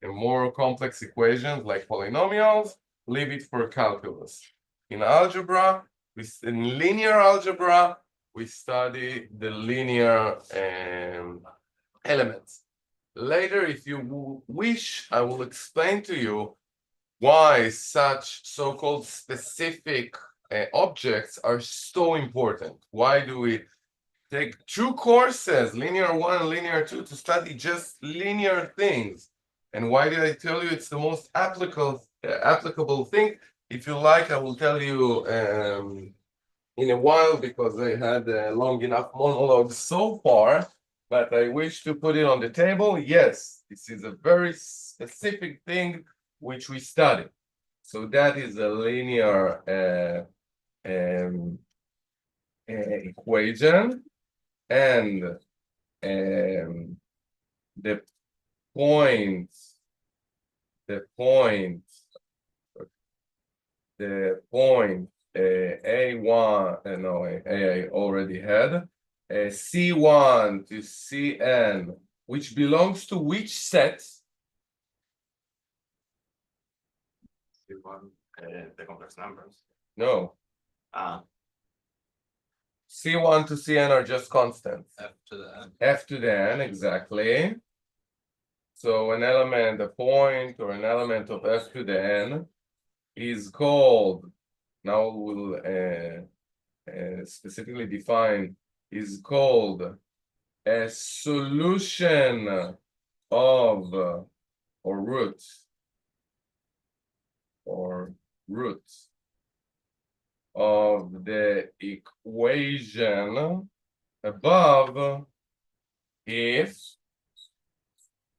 And more complex equations like polynomials, leave it for calculus. In algebra, in linear algebra, we study the linear elements. Later, if you wish, I will explain to you why such so-called specific objects are so important. Why do we take two courses, linear 1 and linear 2, to study just linear things? And why did I tell you it's the most applicable thing? If you like, I will tell you in a while, because I had a long enough monologue so far, but I wish to put it on the table. Yes, this is a very specific thing which we study. So that is a linear equation, and the point A1, no, I already had C1 to Cn, which belongs to which set? The complex numbers. No, Ah, C1 to Cn are just constants. F to the N. F to the n, exactly. So an element, a point, or an element of f to the n is called, now we'll specifically define, is called a solution of, or root of the equation above if,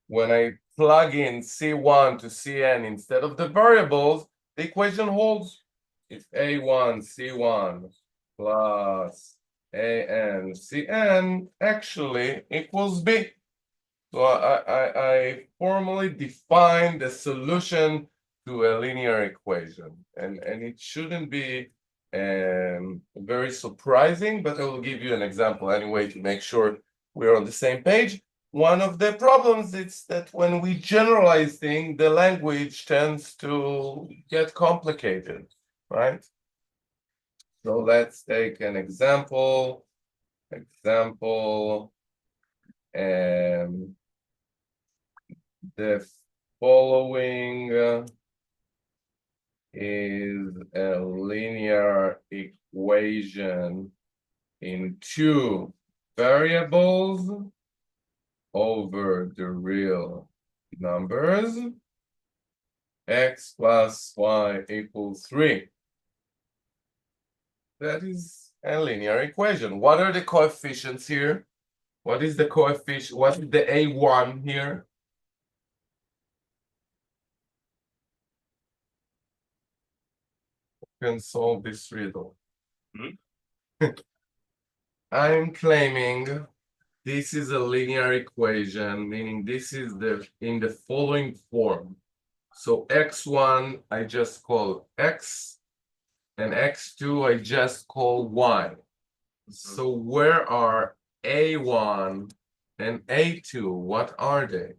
when I plug in C1 to Cn instead of the variables, the equation holds. If A1 C1 plus AN Cn actually equals B. So I formally define the solution to a linear equation, and it shouldn't be very surprising, but I will give you an example anyway to make sure we're on the same page. One of the problems is that when we generalize things, the language tends to get complicated, right? So let's take an example. The following is a linear equation in two variables over the real numbers. X plus y equals 3. That is a linear equation. What are the coefficients here? What is the coefficient? What is the A1 here? Can solve this riddle. I'm claiming this is a linear equation, meaning this is in the following form. So x1 I just call x, and x2 I just call y. So where are A1 and A2? What are they?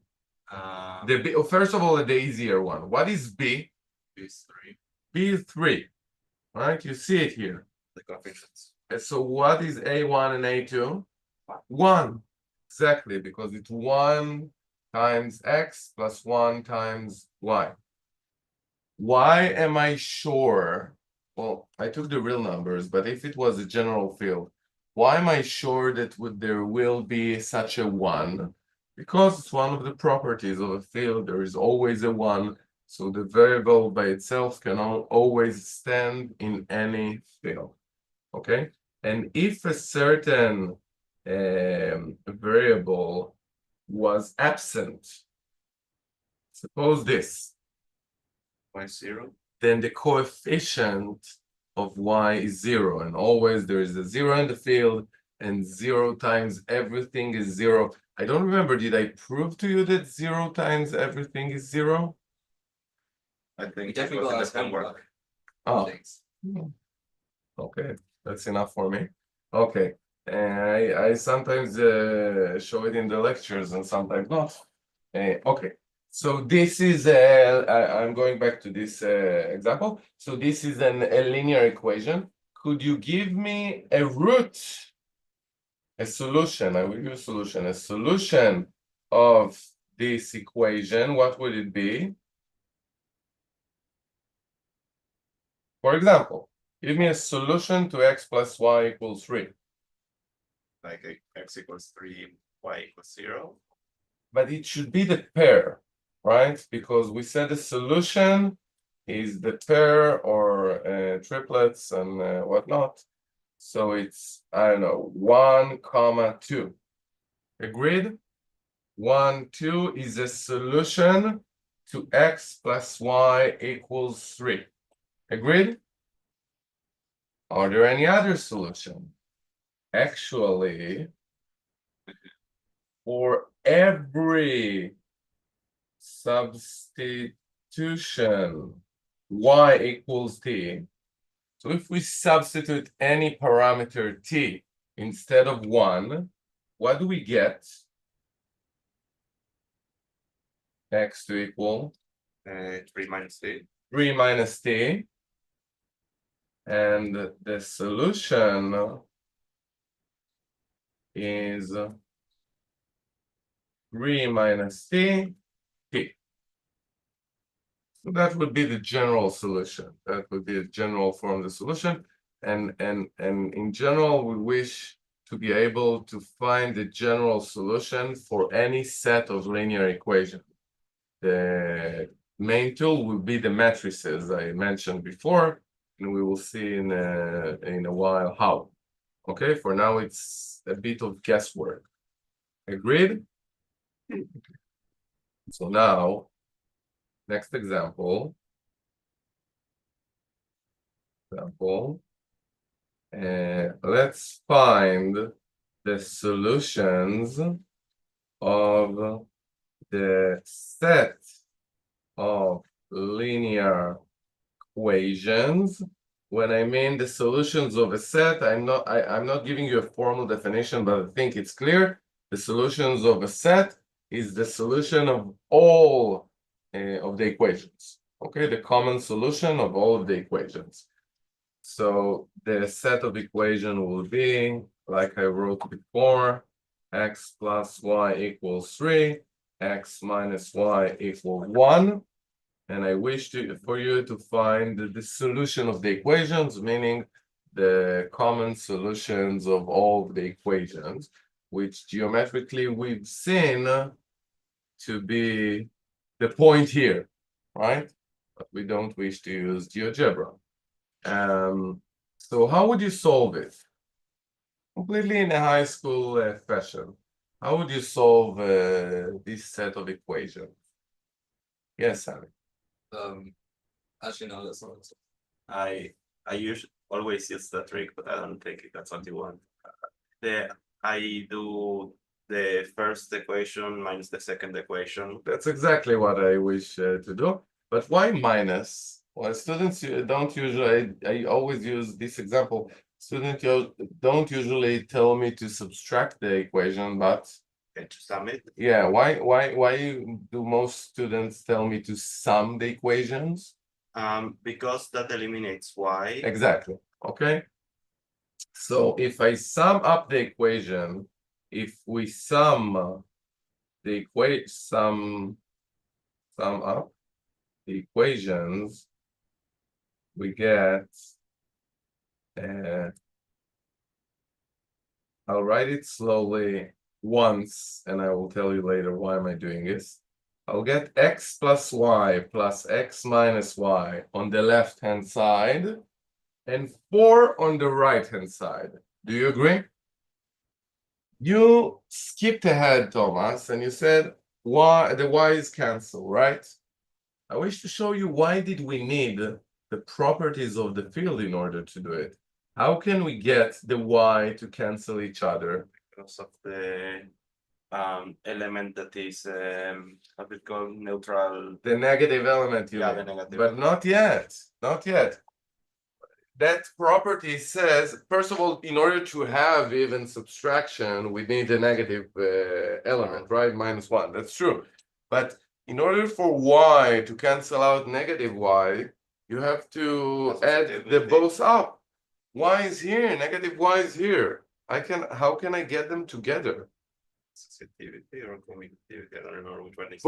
First of all, the easier one. What is B? B3. B3, right? You see it here. The coefficients. So what is A1 and A2? 1. Exactly, because it's 1 times x plus 1 times y. Why am I sure? Well, I took the real numbers, but if it was a general field, Why am I sure that there will be such a one? Because it's one of the properties of a field. There is always a one. So the variable by itself can always stand in any field. Okay? And if a certain variable was absent, suppose this, y0. then the coefficient of y is 0, and always there is a 0 in the field, and 0 times everything is 0. I don't remember, did I prove to you that 0 times everything is 0? I think We it definitely was will in the ask homework. Oh, things. okay, that's enough for me. Okay, and I sometimes show it in the lectures and sometimes not. Okay, so this is I'm going back to this example. So this is a linear equation. Could you give me a root, a solution? I will give you a solution. A solution of this equation. What would it be? For example, give me a solution to x plus y equals 3. Like x equals 3, y equals 0. But it should be the pair, right? Because we said the solution is the pair or triplets and whatnot. So it's, I don't know, 1, 2. Agreed? 1, 2 is a solution to x plus y equals 3. Agreed? Are there any other solution? Actually, for every substitution y equals t, so if we substitute any parameter t instead of 1, what do we get? X to equal 3 minus t. 3 minus t. And the solution is 3 minus t. So that would be the general solution. That would be a general form of the solution. And in general, we wish to be able to find the general solution for any set of linear equations. The main tool will be the matrices I mentioned before, and we will see in a while how. Okay, for now it's a bit of guesswork. Agreed? So now, next example. Let's find the solutions of the set of linear equations. When I mean the solutions of a set, I'm not giving you a formal definition, but I think it's clear. The solutions of a set is the solution of all of the equations. Okay, the common solution of all of the equations. So the set of equation will be, like I wrote before, x plus y equals 3, x minus y equals 1. And I wish for you to find the solution of the equations, meaning the common solutions of all of the equations, which geometrically we've seen to be the point here, right? But we don't wish to use GeoGebra. So how would you solve it? Completely in a high school fashion. How would you solve this set of equations? Yes, Sammy. Actually, no, that's not. I always use the trick, but I don't think that's what you want. I do the first equation minus the second equation. That's exactly what I wish to do. But why minus? Well, students don't usually, I always use this example. Students don't usually tell me to subtract the equation, but And to sum it, yeah, why do most students tell me to sum the equations? because that eliminates y. Exactly. Okay. So if I sum up the equation, if we sum the sum up the equations, we get I'll write it slowly once, and I will tell you later why am I doing this. I'll get x plus y plus x minus y on the left-hand side and 4 on the right-hand side. Do you agree? You skipped ahead, Thomas, and you said why the y's cancel, right? I wish to show you why did we need the properties of the field in order to do it. How can we get the y to cancel each other? Because of the element that is what we call neutral. The negative element, you Yeah, mean. the negative. But not yet, not yet. That property says, first of all, in order to have even subtraction, we need a negative element, right? -1. That's true. But in order for y to cancel out negative y, you have to add the both up. Y is here, negative y is here. How can I get them together? Sensitivity or commutativity, I don't remember which one is.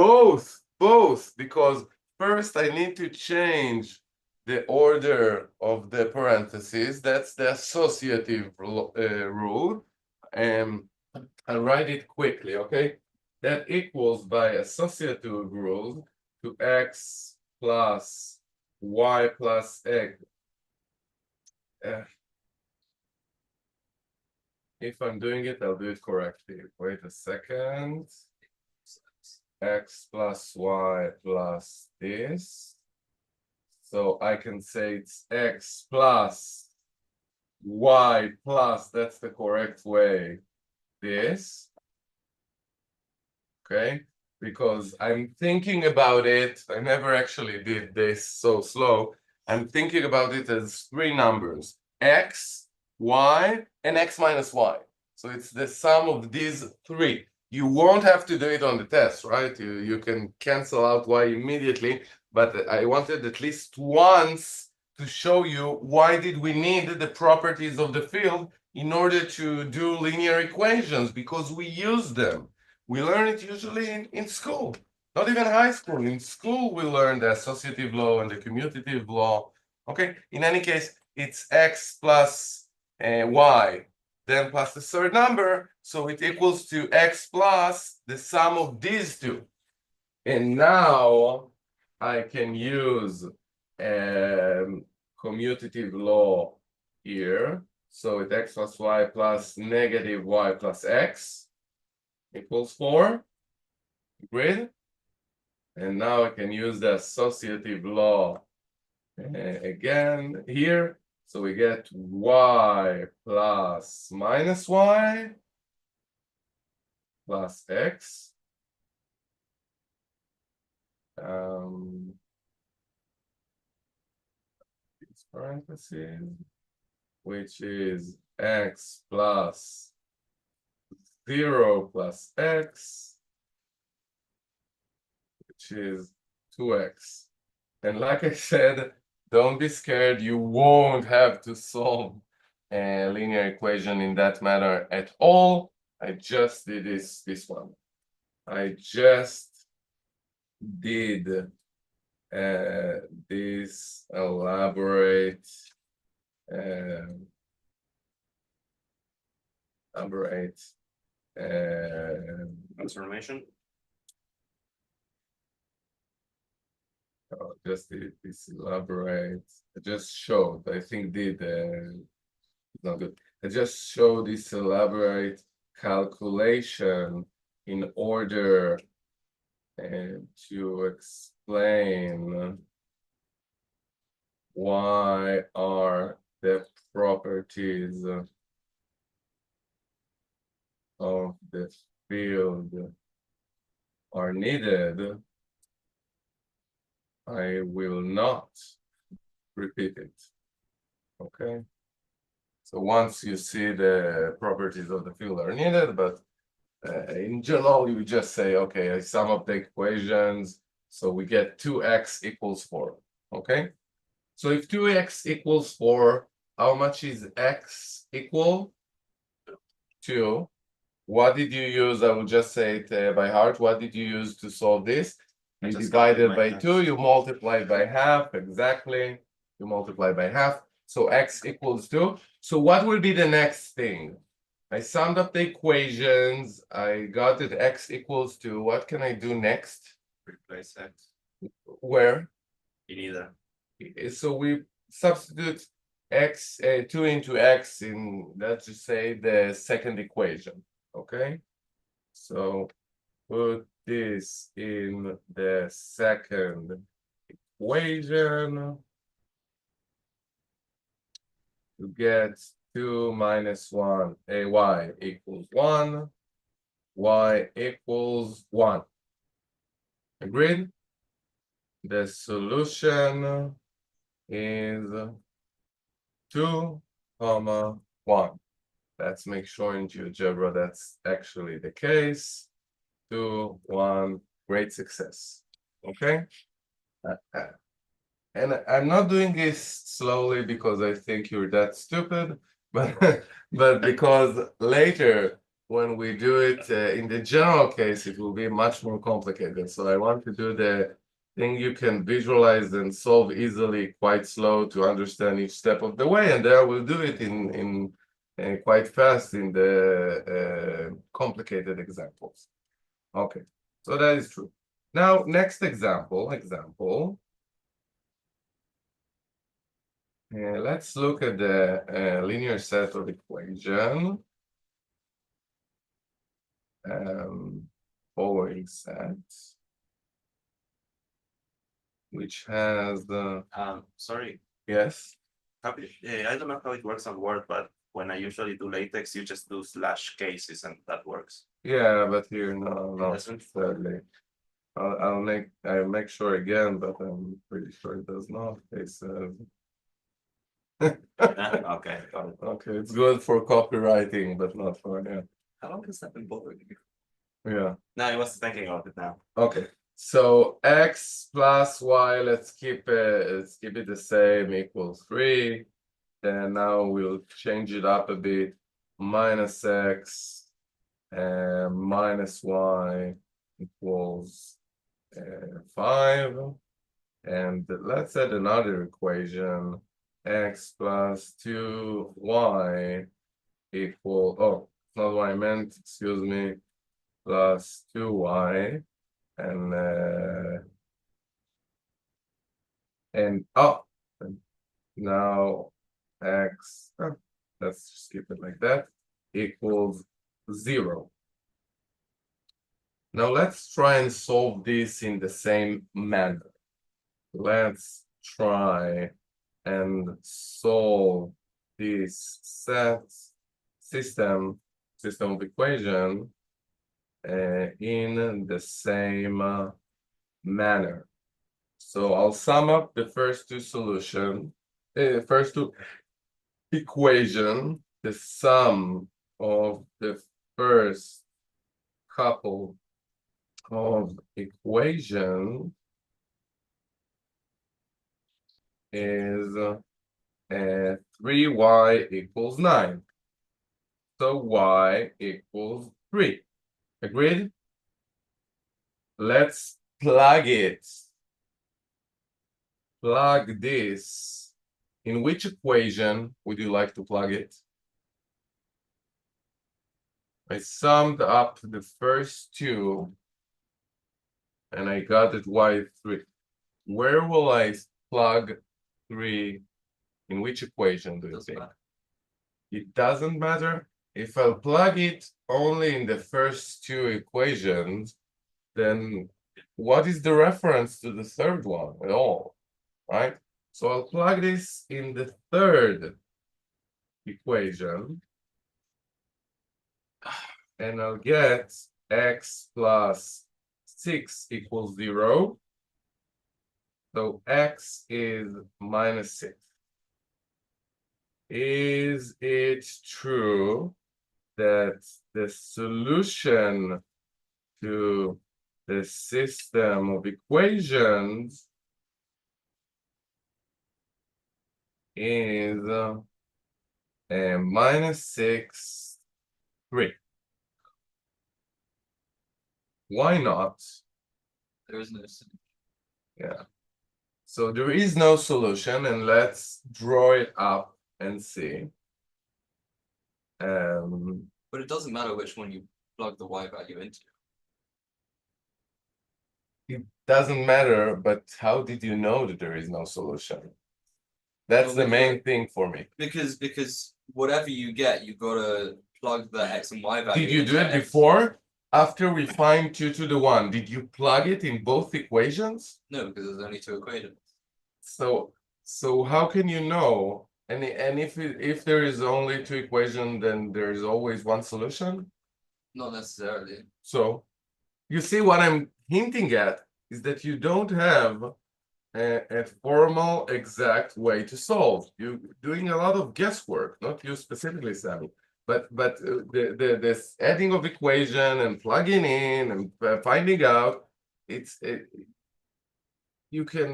Both, because first I need to change the order of the parentheses. That's the associative rule. I'll write it quickly, okay? That equals by associative rule to x plus y plus x. If I'm doing it, I'll do it correctly. Wait a second. X plus y plus this. So I can say it's x plus y plus, that's the correct way, this. Okay, because I'm thinking about it. I never actually did this so slow. I'm thinking about it as 3 numbers, x, y, and x minus y. So it's the sum of these 3. You won't have to do it on the test, right? You can cancel out y immediately, but I wanted at least once to show you why did we need the properties of the field in order to do linear equations, because we use them. We learn it usually in school, not even high school. In school, we learn the associative law and the commutative law. Okay, in any case, it's x plus y, then plus the third number, so it equals to x plus the sum of these two. And now I can use commutative law here. So it's x plus y plus negative y plus x equals 4. Agreed? And now I can use the associative law again here. So we get y plus minus y plus x. These parentheses, which is x plus 0 plus x, which is 2x. And like I said, don't be scared. You won't have to solve a linear equation in that manner at all. I just did this one. I just did this elaborate Transformation. Just did this elaborate. I just showed. I think did not good. I just showed this elaborate calculation in order to explain why are the properties of the field are needed. I will not repeat it. Okay. So once you see the properties of the field are needed, but in general, you just say, okay, I sum up the equations. So we get 2x equals 4. Okay. So if 2x equals 4, how much is x equal? 2. What did you use? I will just say it by heart. What did you use to solve this? You divide it by 2, you multiply by half, exactly. You multiply by half. So x equals 2. So what will be the next thing? I summed up the equations. I got that x equals 2. What can I do next? Replace X Where? in either. So we substitute x 2 into x in, let's just say, the second equation. Okay, so put this in the second equation to get 2 minus 1 ay equals 1, y equals 1. Agreed? The solution is 2 comma 1. Let's make sure in GeoGebra that's actually the case. 2, 1, great success. Okay? And I'm not doing this slowly because I think you're that stupid, but because later when we do it in the general case, it will be much more complicated. So I want to do the thing you can visualize and solve easily, quite slow to understand each step of the way, and then I will do it in quite fast in the complicated examples. Okay, so that is true. Now, next example. Let's look at the linear set of equation. Following set, which has the Sorry, yes. I don't know how it works on Word, but when I usually do LaTeX, you just do slash cases and that works. Yeah, but here no, not doesn't? sadly. I'll make sure again, but I'm pretty sure it does not. It says Okay, got it. okay, it's good for copywriting, but not for How long has that been bothering you? yeah. No, I was thinking about it now. Okay, so x plus y, let's keep it the same, equals 3. And now we'll change it up a bit. Minus x and minus y equals 5. And let's add another equation. X plus 2y equal, oh, not what I meant, excuse me, plus 2y. And oh, now x, let's just keep it like that, equals 0. Now let's try and solve this in the same manner. Let's try and solve this system of equation in the same manner. So I'll sum up the first two solutions, first two equation, the sum of the first couple of equation is 3y equals 9. So y equals 3. Agreed? Let's plug it. Plug this. In which equation would you like to plug it? I summed up the first two and I got it y3. Where will I plug 3? In which equation do you think? It doesn't matter. If I'll plug it only in the first two equations, then what is the reference to the third one at all, right? So I'll plug this in the third equation, and I'll get x plus 6 equals 0. So x is minus 6. Is it true that the solution to the system of equations is minus 6, 3? Why not? There is no solution. Yeah. So there is no solution, and let's draw it up and see. But it doesn't matter which one you plug the y value into. It doesn't matter, but how did you know that there is no solution? That's Well, the main thing for me. Because whatever you get, you gotta plug the x and y value. Did you do into it x. before? After we find 2 to the 1, did you plug it in both equations? No, because there's only two equations. So how can you know? And if there is only 2 equations, then there is always one solution? Not necessarily. So you see what I'm hinting at is that you don't have a formal exact way to solve. You're doing a lot of guesswork, not you specifically, Sammy. But this adding of equation and plugging in and finding out, you can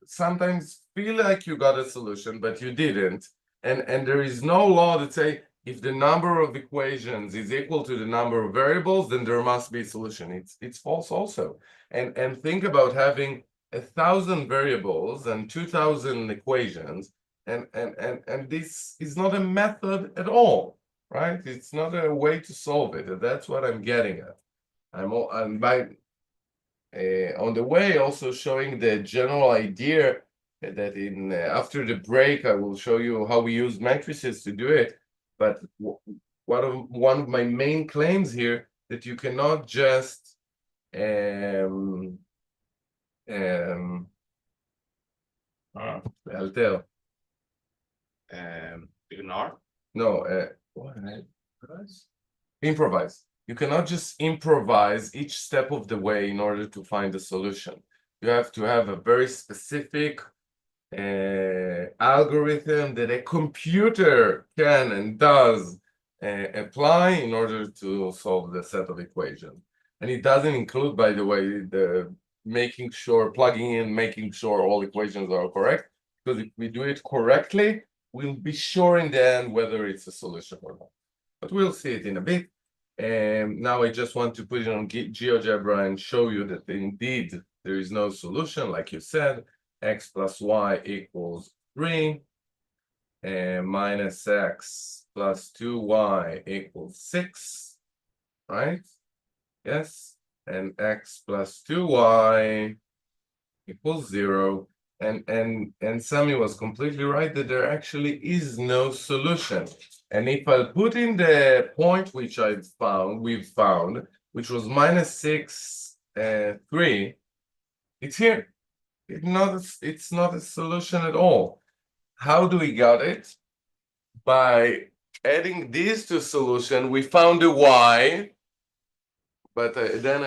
sometimes feel like you got a solution, but you didn't. And there is no law that say if the number of equations is equal to the number of variables, then there must be a solution. It's false also. And think about having 1,000 variables and 2,000 equations, and this is not a method at all, right? It's not a way to solve it. And that's what I'm getting at. I'm by on the way also showing the general idea that in after the break I will show you how we use matrices to do it. But one of my main claims here that you cannot just alter. Ignore. No, what? Improvise. You cannot just improvise each step of the way in order to find a solution. You have to have a very specific algorithm that a computer can and does apply in order to solve the set of equations. And it doesn't include, by the way, the making sure, plugging in, making sure all equations are correct. Because if we do it correctly, we'll be sure in the end whether it's a solution or not. But we'll see it in a bit. And now I just want to put it on GeoGebra and show you that indeed there is no solution, like you said. X plus y equals 3, and minus x plus 2y equals 6, right? Yes, and x plus 2y equals 0. And Sami was completely right that there actually is no solution. And if I put in the point which we've found, which was minus 6, 3, it's here. It's not a solution at all. How do we got it? By adding these two solutions, we found a y, but then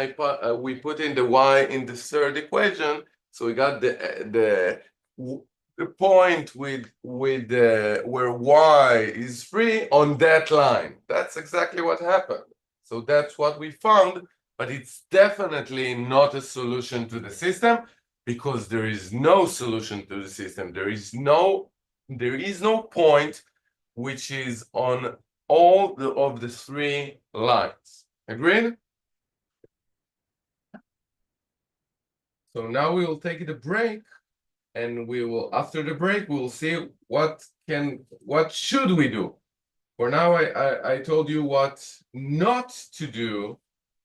we put in the y in the third equation, so we got the point with where y is free on that line. That's exactly what happened. So that's what we found, but it's definitely not a solution to the system because there is no solution to the system. There is no point which is on all of the 3 lines. Agreed? So now we will take a break, and we will, after the break, we'll see what should we do. For now, I told you what not to do,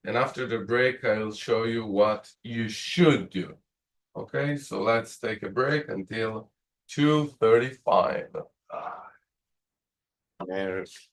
and after the break, I'll show you what you should do. Okay, so let's take a break until 2:35. There's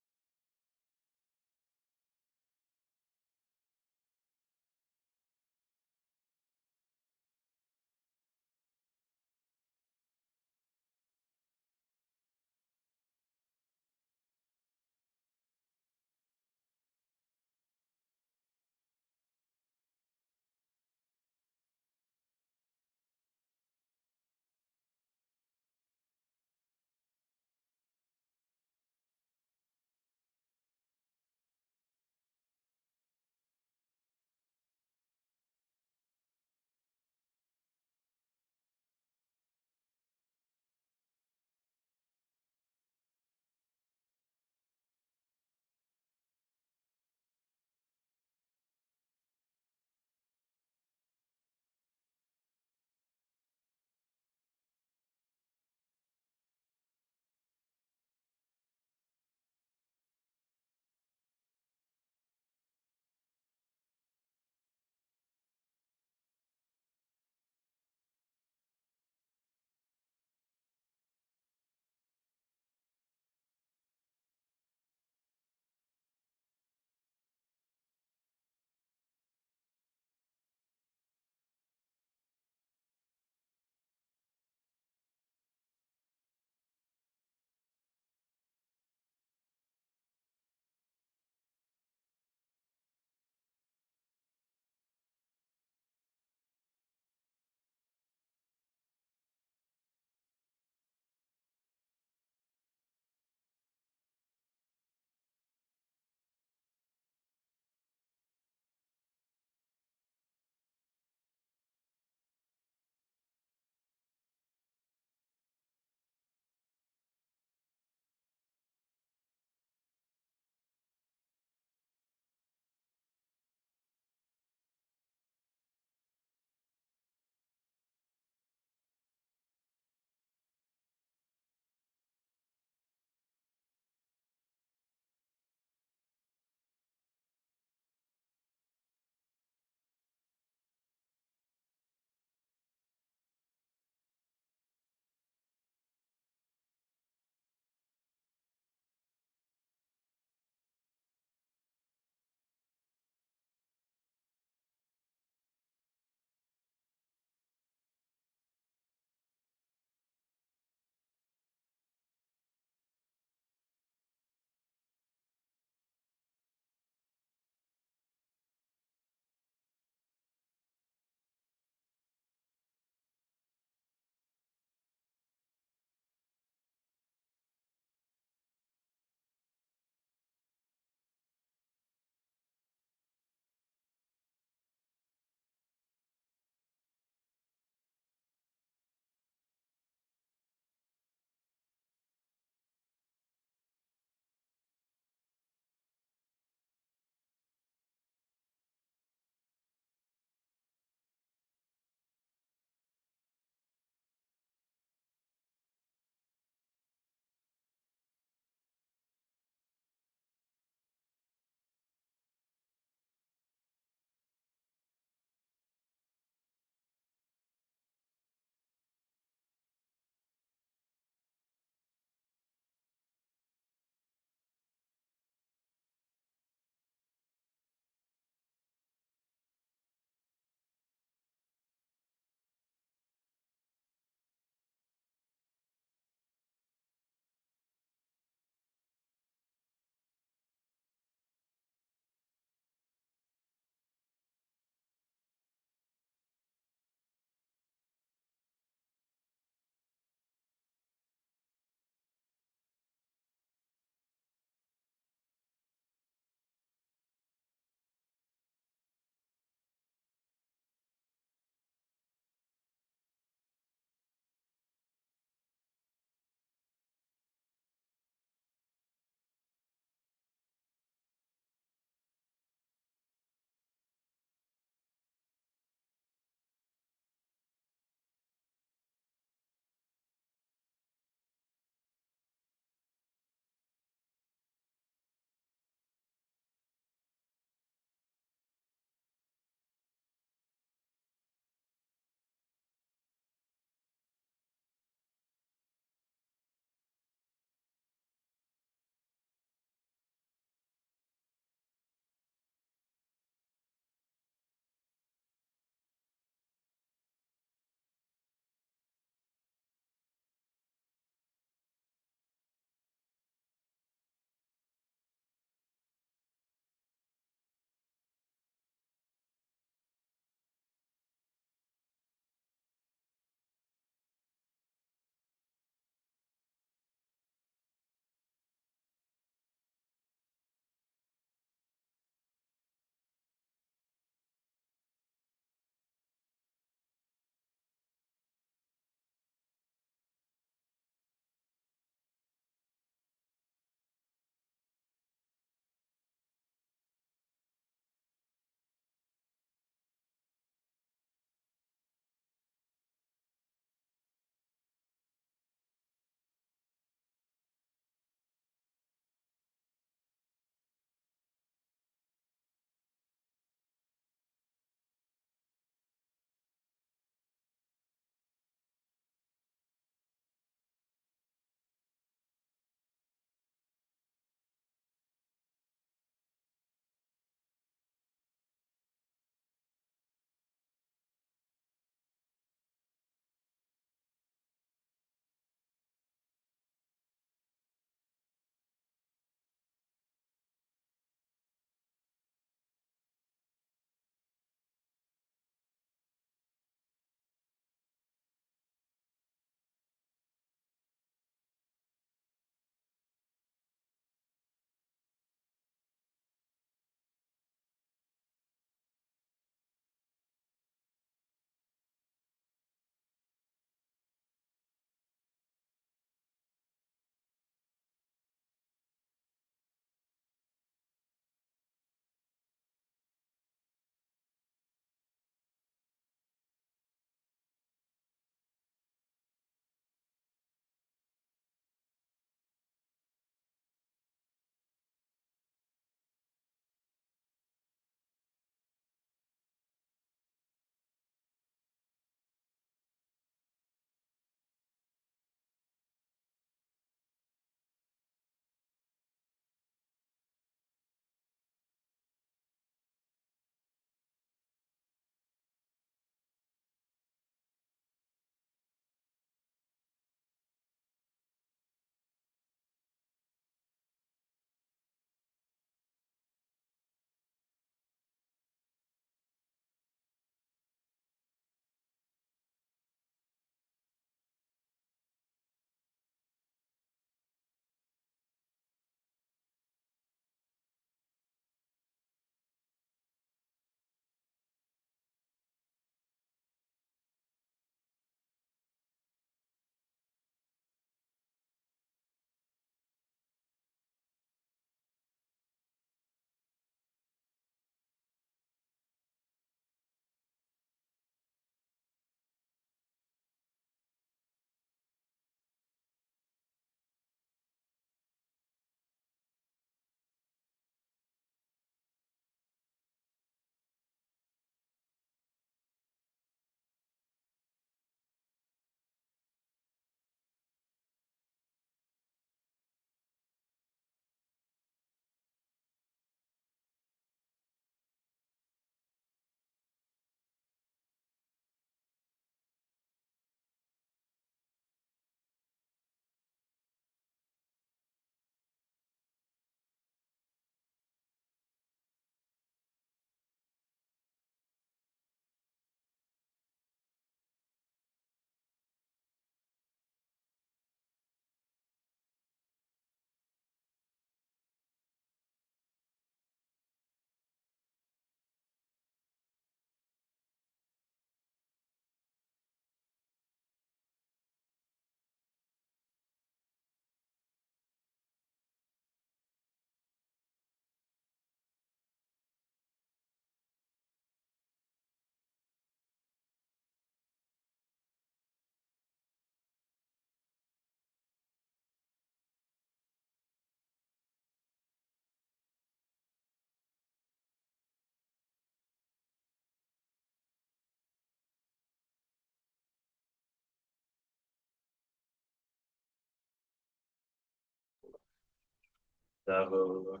double.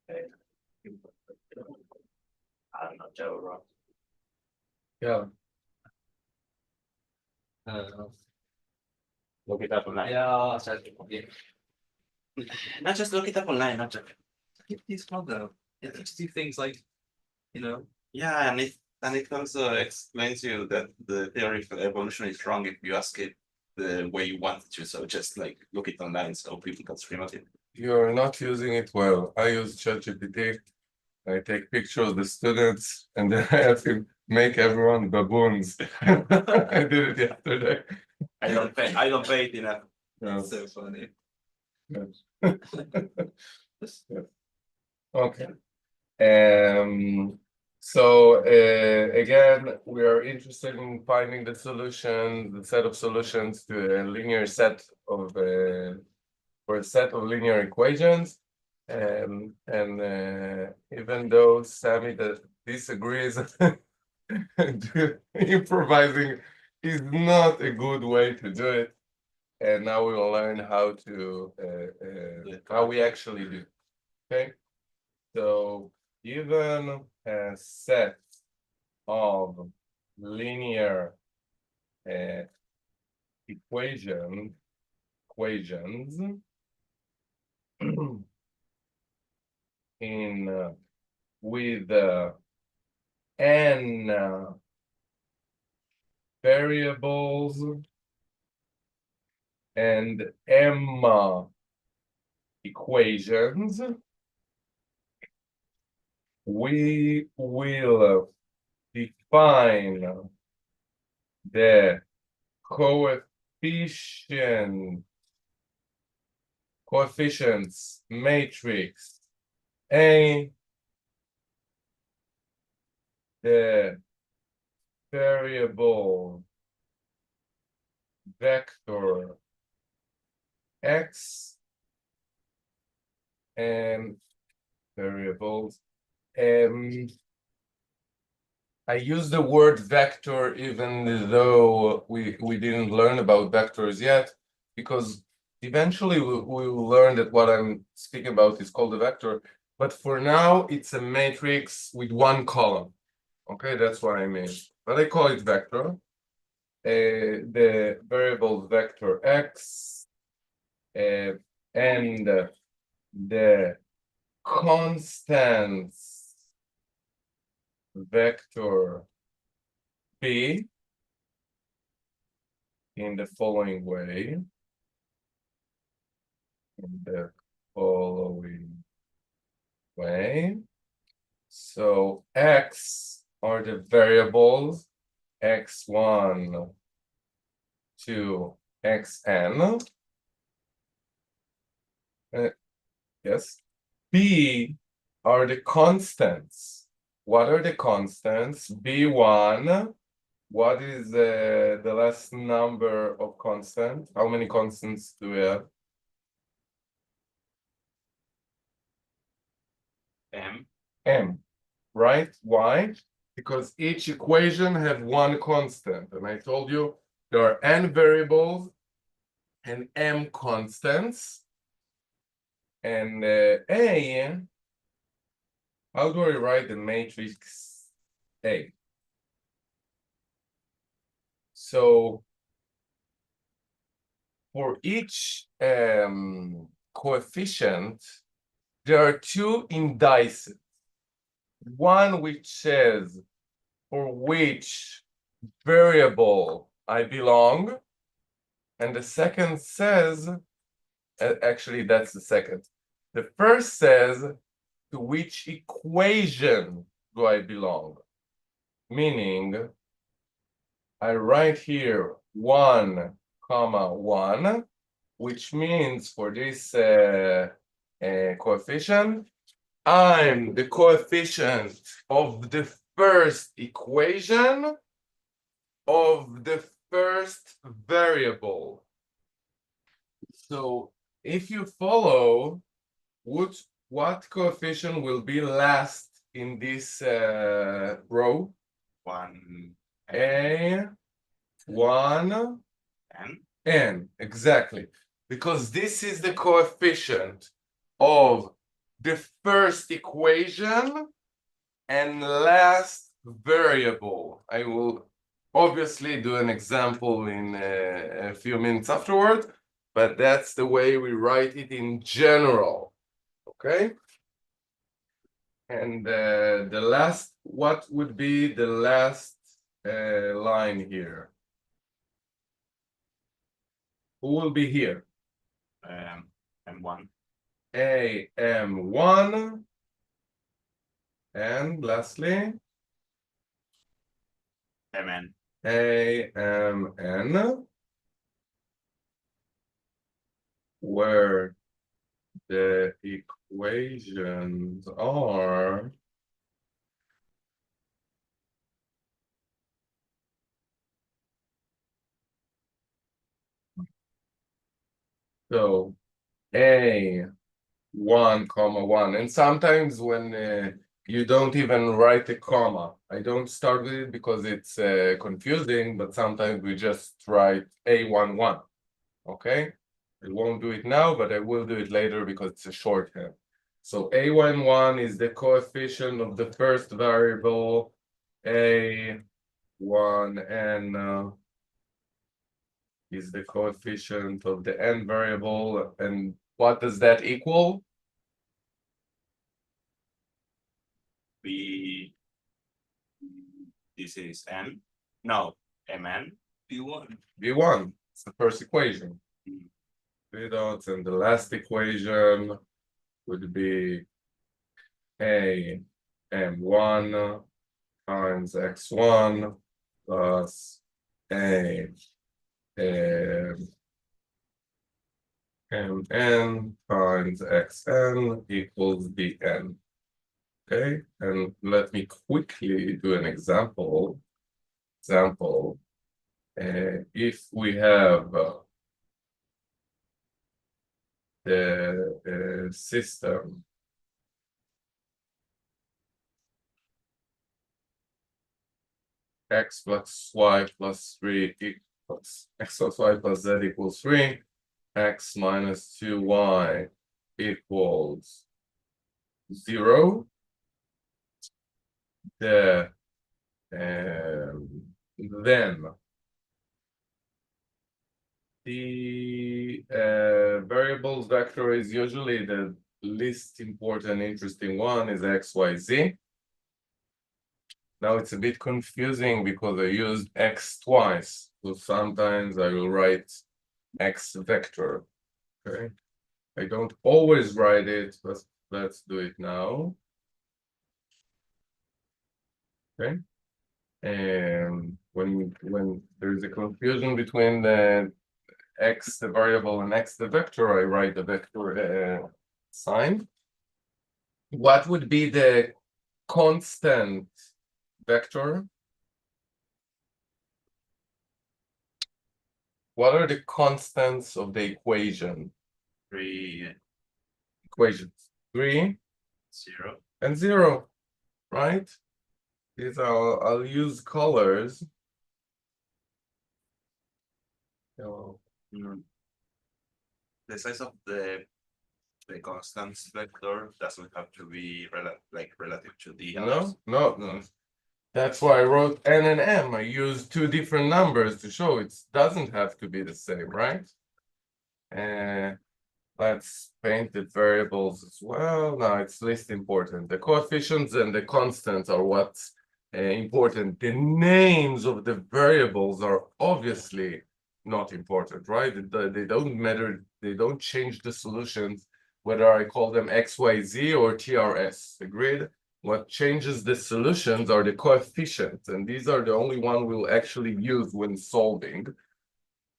I don't know, double row. Yeah, Look it up online. Yeah, I'll start to- yeah. Not just look it up online, not just. It's fun though. It teaches you things like, you know, Yeah, and it also explains you that the theory of evolution is wrong if you ask it the way you want it to. So just like look it online so people can scream at it. you're not using it well. I use ChatGPT. I take pictures of the students and then I have to make everyone baboons. I did it yesterday. I don't pay it enough. Yeah. it's so funny. Okay. So again, we are interested in finding the solution, the set of solutions to a linear set of for a set of linear equations. And even though Sammy disagrees, improvising is not a good way to do it. And now we will learn how to how we actually do. Okay. So given a set of linear equations in with n variables and m equations, we will define the coefficients matrix A, the variable vector x, and variables. I use the word vector even though we didn't learn about vectors yet, because eventually we will learn that what I'm speaking about is called a vector. But for now, it's a matrix with one column. Okay, that's what I mean. But I call it vector. The variable vector x and the constants vector b in the following way. So x are the variables x1 to xn. Yes. B are the constants. What are the constants? B1. What is the last number of constant? How many constants do we have? M, right? Why? Because each equation have one constant. And I told you there are n variables and m constants. And A, how do I write the matrix A? So for each coefficient, there are two indices. One which says for which variable I belong, and the second says, actually that's the second. The first says to which equation do I belong? Meaning, I write here 1, 1, which means for this coefficient, I'm the coefficient of the first equation of the first variable. So if you follow, what coefficient will be last in this row? 1 1 n. n, exactly, because this is the coefficient of the first equation and last variable. I will obviously do an example in a few minutes afterward, but that's the way we write it in general. Okay? And the last, what would be the last line here? Who will be here? M1. AM1. And lastly, MN. AMN, where the equations are so A1, comma 1. And sometimes when you don't even write a comma, I don't start with it because it's confusing, but sometimes we just write A11. Okay? I won't do it now, but I will do it later because it's a shorthand. So A11 is the coefficient of the first variable, A1, and is the coefficient of the n variable. And what does that equal? This is N. No, MN. B1. V1. It's the first equation. Mm. V dots, and the last equation would be A M1 times x1 plus A mn times xn equals bn. Okay, and let me quickly do an example. If we have the system x plus y plus 3 equals x plus y plus z equals 3, x minus 2y equals 0, then the variables vector is usually the least important interesting one is x, y, z. Now it's a bit confusing because I used x twice, so sometimes I will write x vector. Okay, I don't always write it, but let's do it now. Okay, and when there's a confusion between the x the variable and x the vector, I write the vector sign. What would be the constant vector? What are the constants of the equations? 3, 3 0. and 0, right? These are, I'll use colors. So, The size of the constants vector doesn't have to be relative to the others. no. That's why I wrote n and m. I used two different numbers to show it doesn't have to be the same, right? Let's paint the variables as well. Now it's least important. The coefficients and the constants are what's important. The names of the variables are obviously not important, right? They don't matter. They don't change the solutions, whether I call them x, y, z or TRS. Agreed? What changes the solutions are the coefficients, and these are the only one we'll actually use when solving.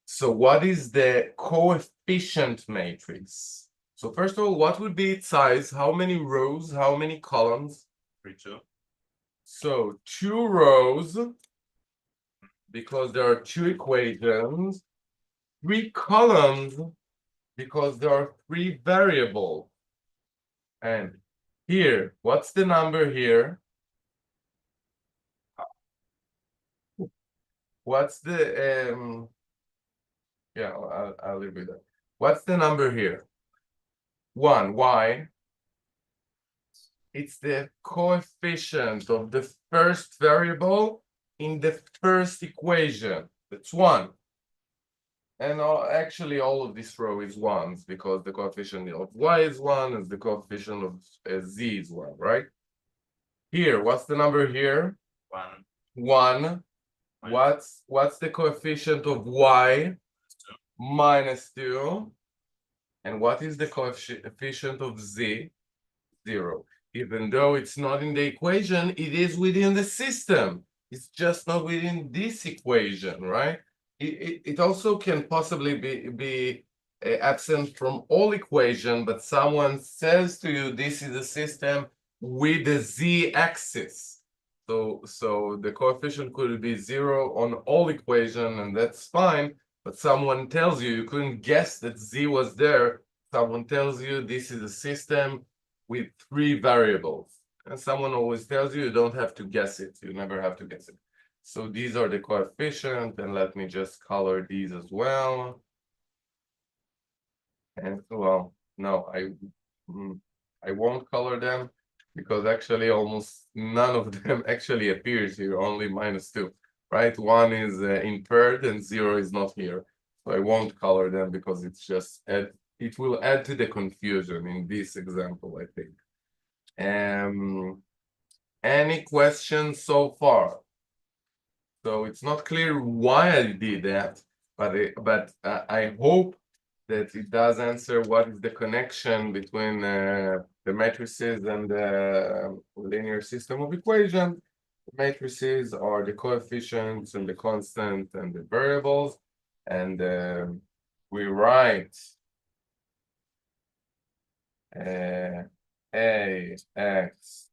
So what is the coefficient matrix? So first of all, what would be its size? How many rows? How many columns? 3, 2. So 2 rows, because there are 2 equations. 3 columns, because there are 3 variables. And here, what's the number here? What's the yeah, I'll leave it there. What's the number here? 1. Why? It's the coefficient of the first variable in the first equation. That's 1. And actually, all of this row is 1s because the coefficient of y is 1 and the coefficient of z is 1, right? Here, what's the number here? 1. 1. What's the coefficient of y? -2. And what is the coefficient of z? 0. Even though it's not in the equation, it is within the system. It's just not within this equation, right? It also can possibly be absent from all equation, but someone says to you, this is a system with the z-axis. So the coefficient could be 0 on all equation, and that's fine. But someone tells you, you couldn't guess that z was there. Someone tells you this is a system with 3 variables. And someone always tells you, you don't have to guess it. You never have to guess it. So these are the coefficients, and let me just color these as well. And well, no, I won't color them because actually almost none of them actually appears here, only -2, right? 1 is impaired and 0 is not here. So I won't color them because it's just it will add to the confusion in this example, I think. Any questions so far? So it's not clear why I did that, but I hope that it does answer what is the connection between the matrices and the linear system of equations. The matrices are the coefficients and the constant and the variables, and we write AX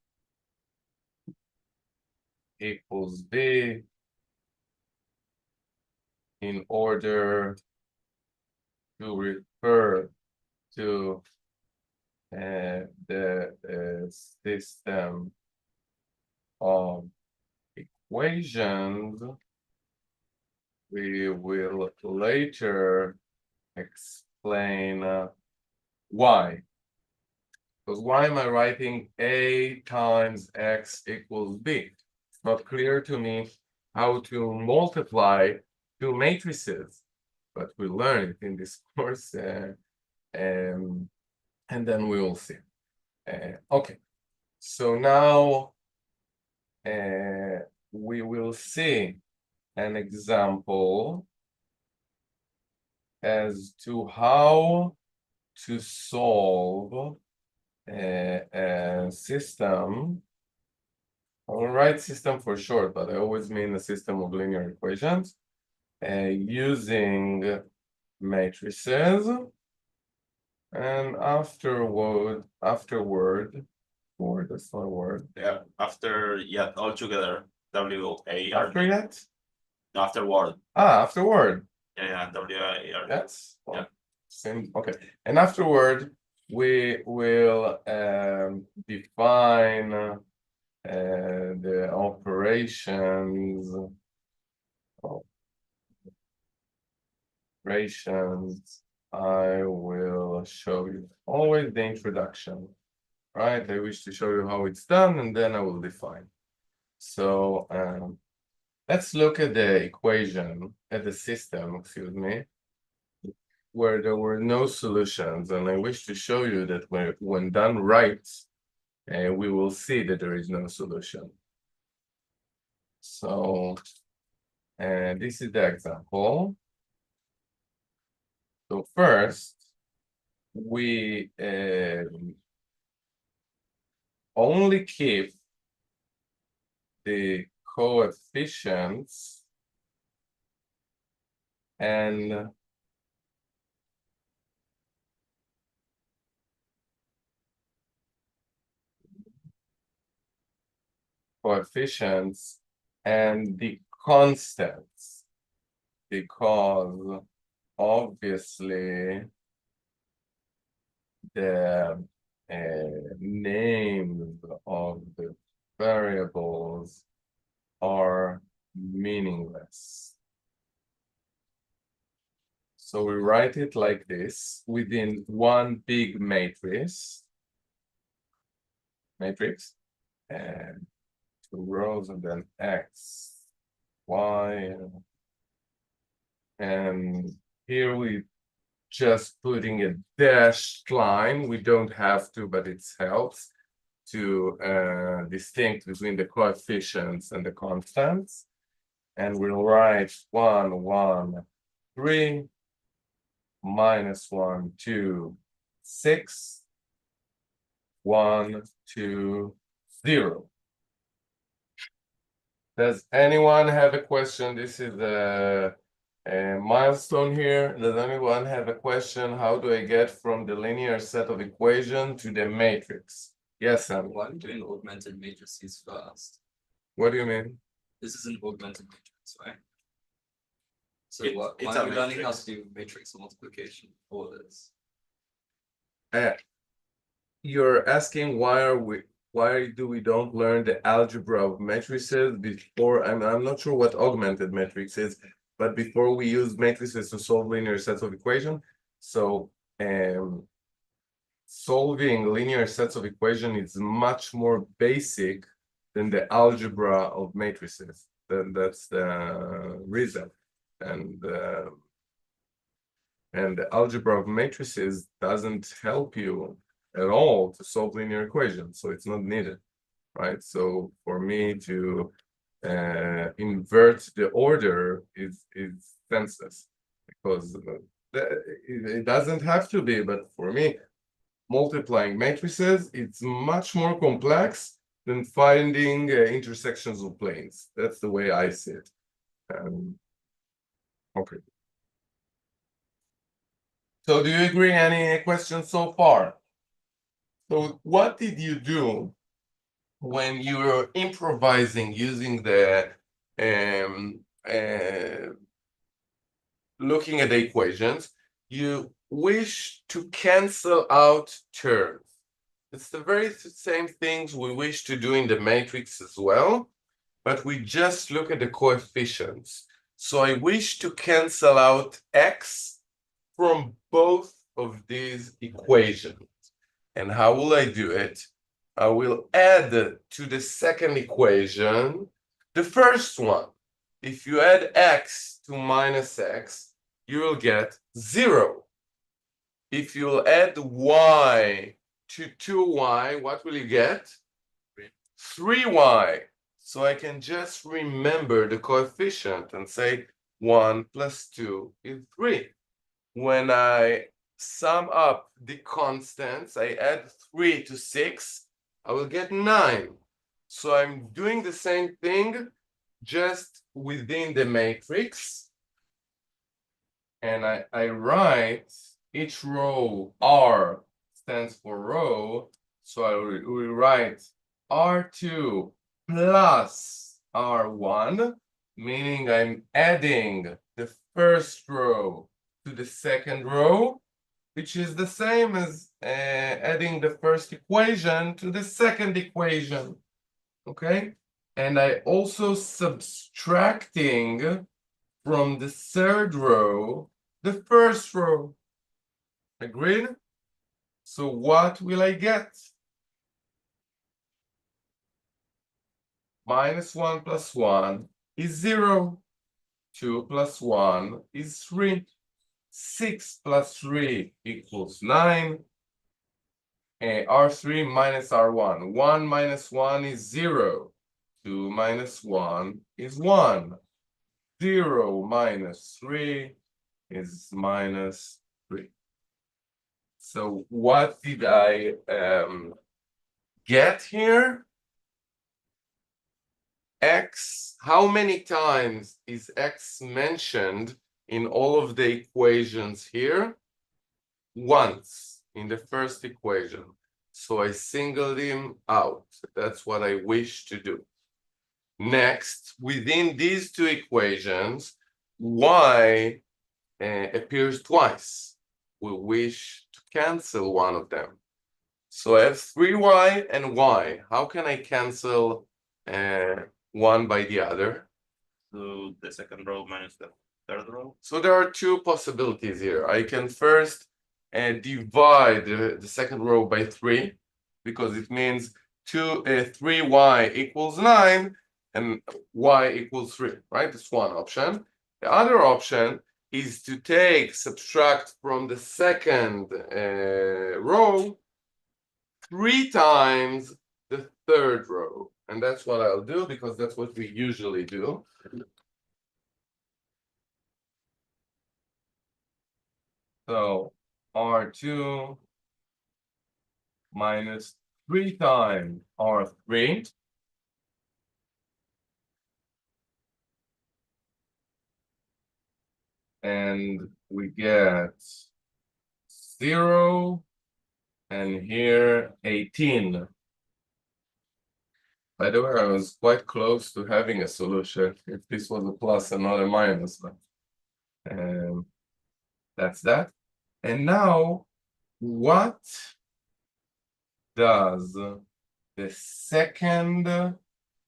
equals B in order to refer to the system of equations. We will later explain why. Because why am I writing A times X equals B? It's not clear to me how to multiply two matrices, but we'll learn it in this course, and then we will see. Okay, so now we will see an example as to how to solve a system. I will write system for short, but I always mean a system of linear equations using matrices, and afterward, that's not a word. Yeah, after yet all together. W-A-R. After yet? No, afterward. Afterward. Yeah, W-A-R. Yes. Well, Yeah. Same. Okay. And afterward, we will define the operations. I will show you always the introduction, right? I wish to show you how it's done, and then I will define. So let's look at the equation, at the system, excuse me, where there were no solutions, and I wish to show you that when done right, we will see that there is no solution. So this is the example. So first, we only keep the coefficients and the constants, because obviously the names of the variables are meaningless. So we write it like this within one big matrix. And 2 rows and then X, Y, and here we just putting a dashed line. We don't have to, but it helps to distinct between the coefficients and the constants. And we'll write 1, 1, 3, minus 1, 2, 6, 1, 2, 0. Does anyone have a question? This is a milestone here. Does anyone have a question? How do I get from the linear set of equation to the matrix? Yes, Sam. Why are we doing augmented matrices first? What do you mean? This is an augmented matrix, right? So It's why a are we learning how matrix. to do matrix multiplication for this? You're asking why do we don't learn the algebra of matrices before? I'm not sure what augmented matrix is, but before we use matrices to solve linear sets of equation. So solving linear sets of equation is much more basic than the algebra of matrices. That's the reason. And the algebra of matrices doesn't help you at all to solve linear equations, so it's not needed, right? So for me to invert the order is senseless, because it doesn't have to be, but for me, multiplying matrices, it's much more complex than finding intersections of planes. That's the way I see it. Okay. So do you agree? Any questions so far? So what did you do when you were improvising using the looking at the equations? You wish to cancel out terms. It's the very same things we wish to do in the matrix as well, but we just look at the coefficients. So I wish to cancel out x from both of these equations. And how will I do it? I will add to the second equation the first one. If you add x to minus x, you will get 0. If you'll add y to 2y, what will you get? 3y. So I can just remember the coefficient and say 1 plus 2 is 3. When I sum up the constants, I add 3 to 6, I will get 9. So I'm doing the same thing just within the matrix. And I write each row R stands for row. So I will write R2 plus R1, meaning I'm adding the first row to the second row, which is the same as adding the first equation to the second equation. Okay, and I also subtracting from the third row the first row. Agreed? So what will I get? Minus 1 plus 1 is 0. 2 plus 1 is 3. 6 plus 3 equals 9. R3 minus R1. 1 minus 1 is 0. 2 minus 1 is 1. 0 minus 3 is minus 3. So what did I get here? X, how many times is X mentioned in all of the equations here? Once in the first equation. So I singled him out. That's what I wish to do. Next, within these two equations, y appears twice. We wish to cancel one of them. So I have 3y and y. How can I cancel one by the other? So the second row minus the third row? So there are two possibilities here. I can first divide the second row by 3 because it means 3y equals 9 and y equals 3, right? That's one option. The other option is to subtract from the second row 3 times the third row. And that's what I'll do because that's what we usually do. So R2 minus 3 times R3. And we get 0 and here 18. By the way, I was quite close to having a solution if this was a plus and not a minus. But that's that. And now, what does the second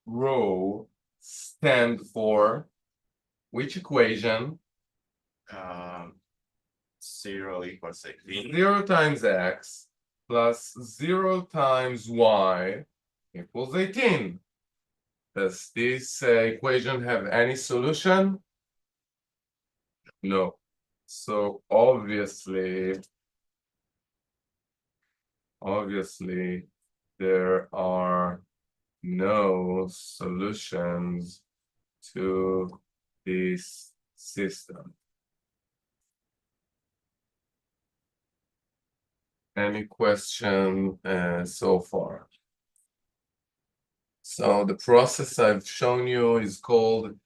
row stand for? Which equation? 0 equals 18. 0 times x plus 0 times y equals 18. Does this equation have any solution? No. So obviously there are no solutions to this system. Any question so far? So the process I've shown you is called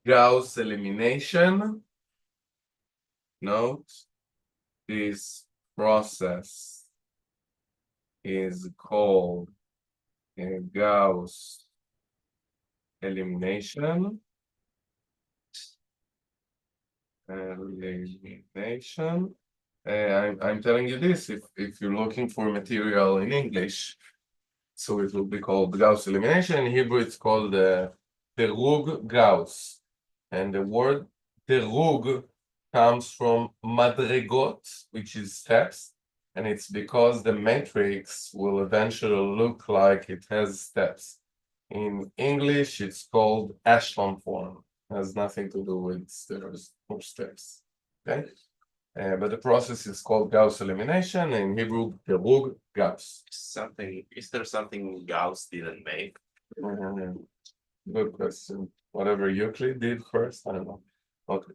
Gauss elimination. Note, this process is called Gauss elimination. I'm telling you this if you're looking for material in English, so it will be called Gauss elimination. In Hebrew, it's called Derug Gauss, and the word Derug comes from madrigot, which is steps, and it's because the matrix will eventually look like it has steps. In English, it's called echelon form. It has nothing to do with stairs or steps. Okay, but the process is called Gauss elimination. In Hebrew, Derug Gauss. Is there something Gauss didn't make? Good question. Whatever Euclid did first, I don't know. Okay.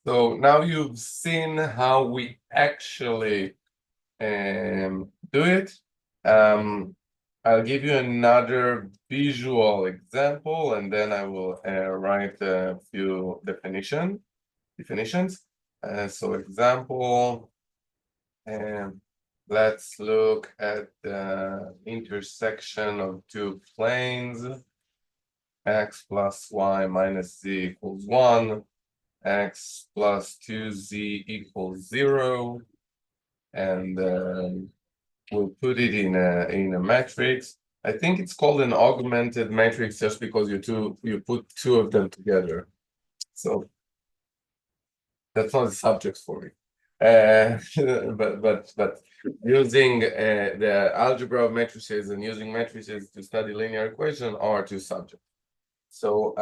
So now you've seen how we actually do it. I'll give you another visual example, and then I will write a few definitions. So example, let's look at the intersection of two planes, x plus y minus z equals 1, x plus 2z equals 0, and we'll put it in a matrix. I think it's called an augmented matrix just because you put two of them together. So that's not the subject for me. But using the algebra of matrices and using matrices to study linear equation are two subjects. So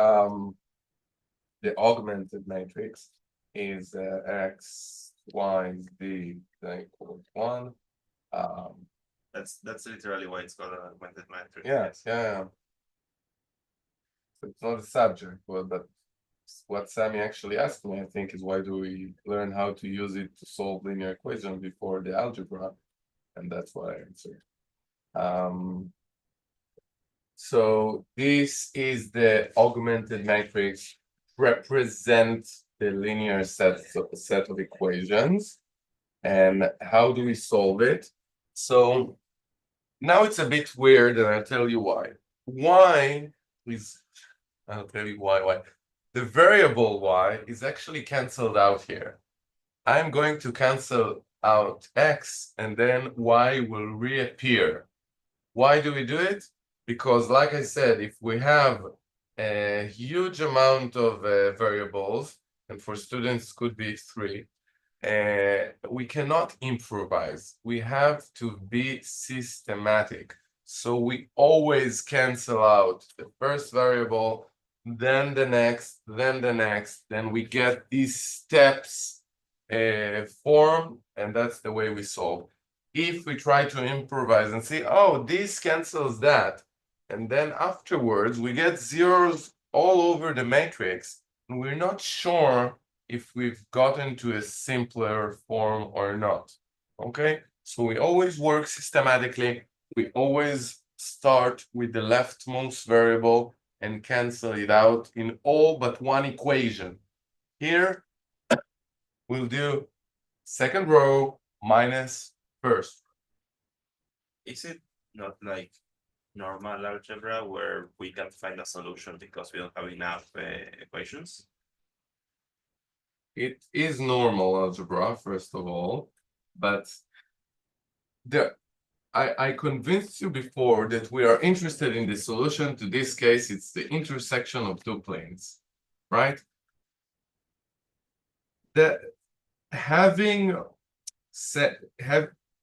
the augmented matrix is x, y, z equals 1. That's literally why it's called an augmented matrix. Yeah. So it's not a subject, but what Sammy actually asked me, I think, is why do we learn how to use it to solve linear equation before the algebra? And that's what I answered. So this is the augmented matrix, represents the linear set of equations. And how do we solve it? So now it's a bit weird, and I'll tell you why. I'll tell you why. The variable y is actually canceled out here. I'm going to cancel out x, and then y will reappear. Why do we do it? because like I said, if we have a huge amount of variables, and for students could be 3, we cannot improvise. We have to be systematic. So we always cancel out the first variable, then the next, then the next, then we get these steps formed, and that's the way we solve. If we try to improvise and see, oh, this cancels that, and then afterwards we get zeros all over the matrix, and we're not sure if we've gotten to a simpler form or not. Okay, so we always work systematically. We always start with the leftmost variable and cancel it out in all but one equation. Here, we'll do second row minus first. Is it not like normal algebra where we can find a solution because we don't have enough equations? It is normal algebra, first of all, but I convinced you before that we are interested in the solution to this case. It's the intersection of 2 planes, right?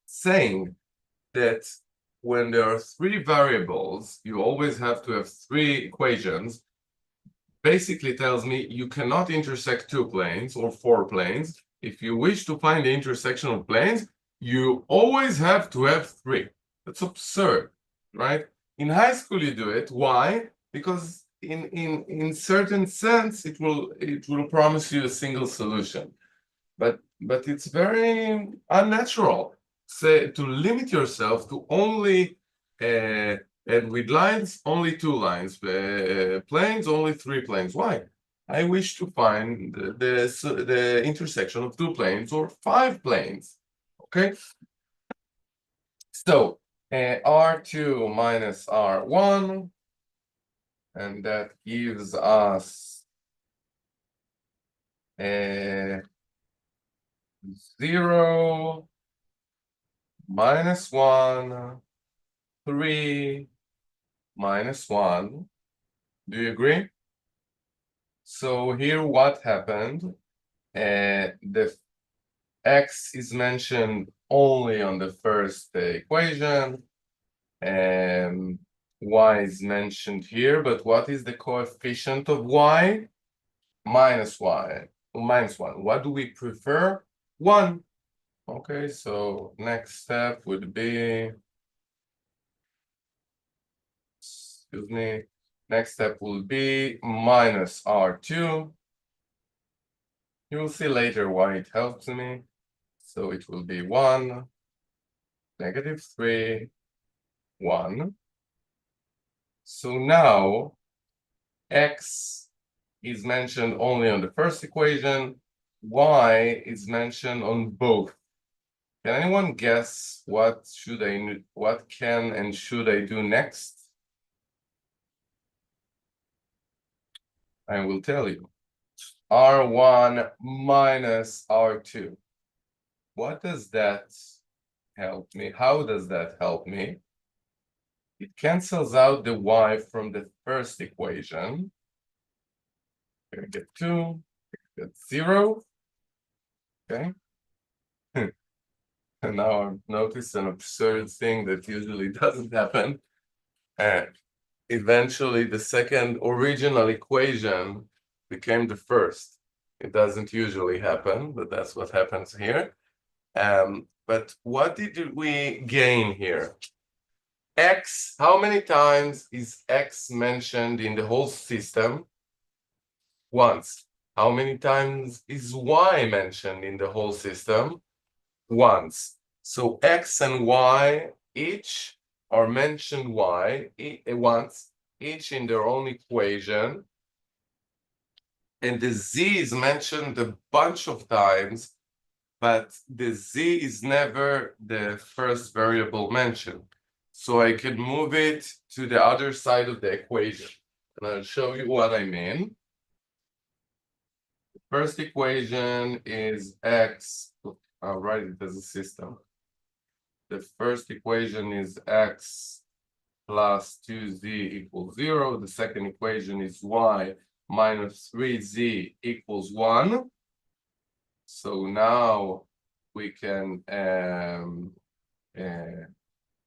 Saying that when there are 3 variables, you always have to have 3 equations, basically tells me you cannot intersect 2 planes or 4 planes. If you wish to find the intersection of planes, you always have to have 3. That's absurd, right? In high school you do it. Why? Because in certain sense it will promise you a single solution. But it's very unnatural, say, to limit yourself to only and with lines, only 2 lines, planes, only 3 planes. Why? I wish to find the intersection of 2 planes or 5 planes. Okay. So R2 minus R1, and that gives us 0 minus 1, 3 minus 1. Do you agree? So here what happened? The x is mentioned only on the first equation, and y is mentioned here, but what is the coefficient of y? Minus y, minus 1. What do we prefer? 1. Okay, so next step would be, excuse me, next step will be minus R2. You will see later why it helps me. So it will be 1, negative 3, 1. So now x is mentioned only on the first equation, y is mentioned on both. Can anyone guess what can and should I do next? I will tell you. R1 minus R2. What does that help me? How does that help me? It cancels out the y from the first equation. Here we get 2, get 0. Okay. And now I've noticed an absurd thing that usually doesn't happen. And eventually the second original equation became the first. It doesn't usually happen, but that's what happens here. But what did we gain here? X, how many times is X mentioned in the whole system? Once. How many times is Y mentioned in the whole system? Once. So X and Y each are mentioned once, each in their own equation. And the Z is mentioned a bunch of times, but the Z is never the first variable mentioned. So I can move it to the other side of the equation. And I'll show you what I mean. The first equation is X. I'll write it as a system. The first equation is X plus 2z equals 0. The second equation is y minus 3z equals 1. So now we can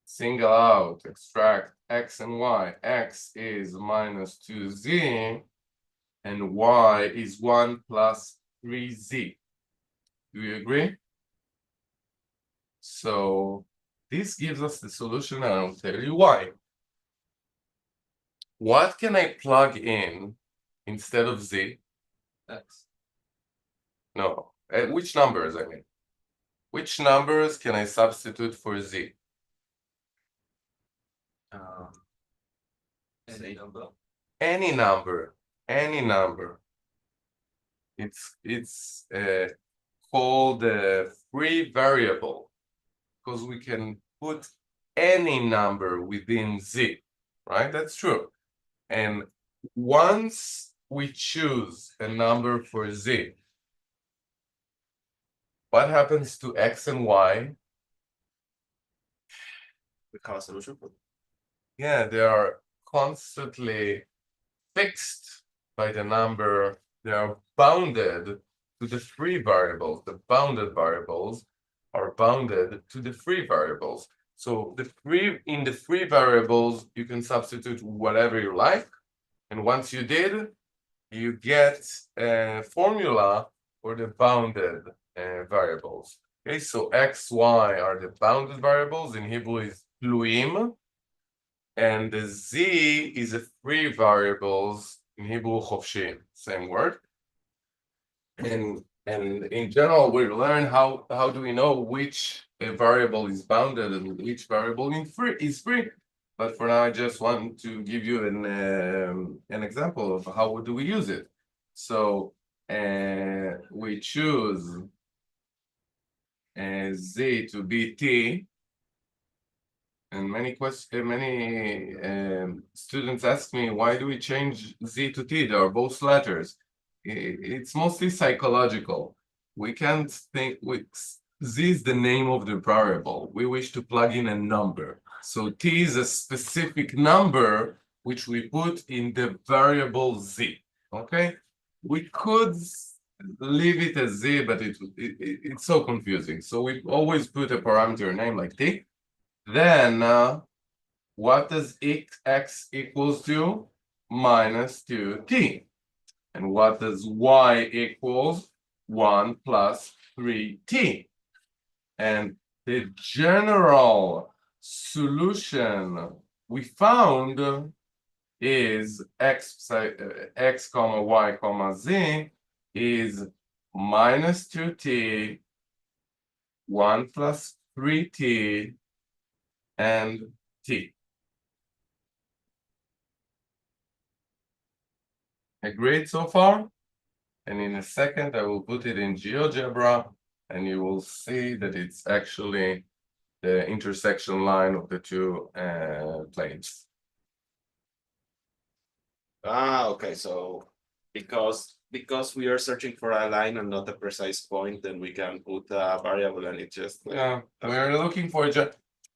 single out, extract x and y. X is minus 2z and y is 1 plus 3z. Do you agree? So this gives us the solution, and I'll tell you why. What can I plug in instead of z? X. No, which numbers, I mean? Which numbers can I substitute for z? Any number. Any number, any number. It's called a free variable because we can put any number within z, right? That's true. And once we choose a number for z, what happens to x and y? We have a solution for Yeah, they are constantly fixed by the number. They are bounded to the free variables. The bounded variables are bounded to the free variables. So in the free variables, you can substitute whatever you like. And once you did, you get a formula for the bounded variables. Okay, so x, y are the bounded variables. In Hebrew is tluim. And the z is a free variables. In Hebrew, chofshim, same word. And in general, we learn how do we know which variable is bounded and which variable is free. But for now, I just want to give you an example of how do we use it. So we choose z to be t. And many students ask me, why do we change z to t? They are both letters. It's mostly psychological. We can't think z is the name of the variable. We wish to plug in a number. So t is a specific number which we put in the variable z. Okay? We could leave it as z, but it's so confusing. So we always put a parameter name like t. Then what does x equals to? Minus 2t. And what does y equals? 1 plus 3t. And the general solution we found is x comma y comma z is minus 2t, 1 plus 3t, and t. Agreed so far? And in a second, I will put it in GeoGebra, and you will see that it's actually the intersection line of the two planes. Okay, so because we are searching for a line and not a precise point, then we can put a variable and it just Yeah, we're looking for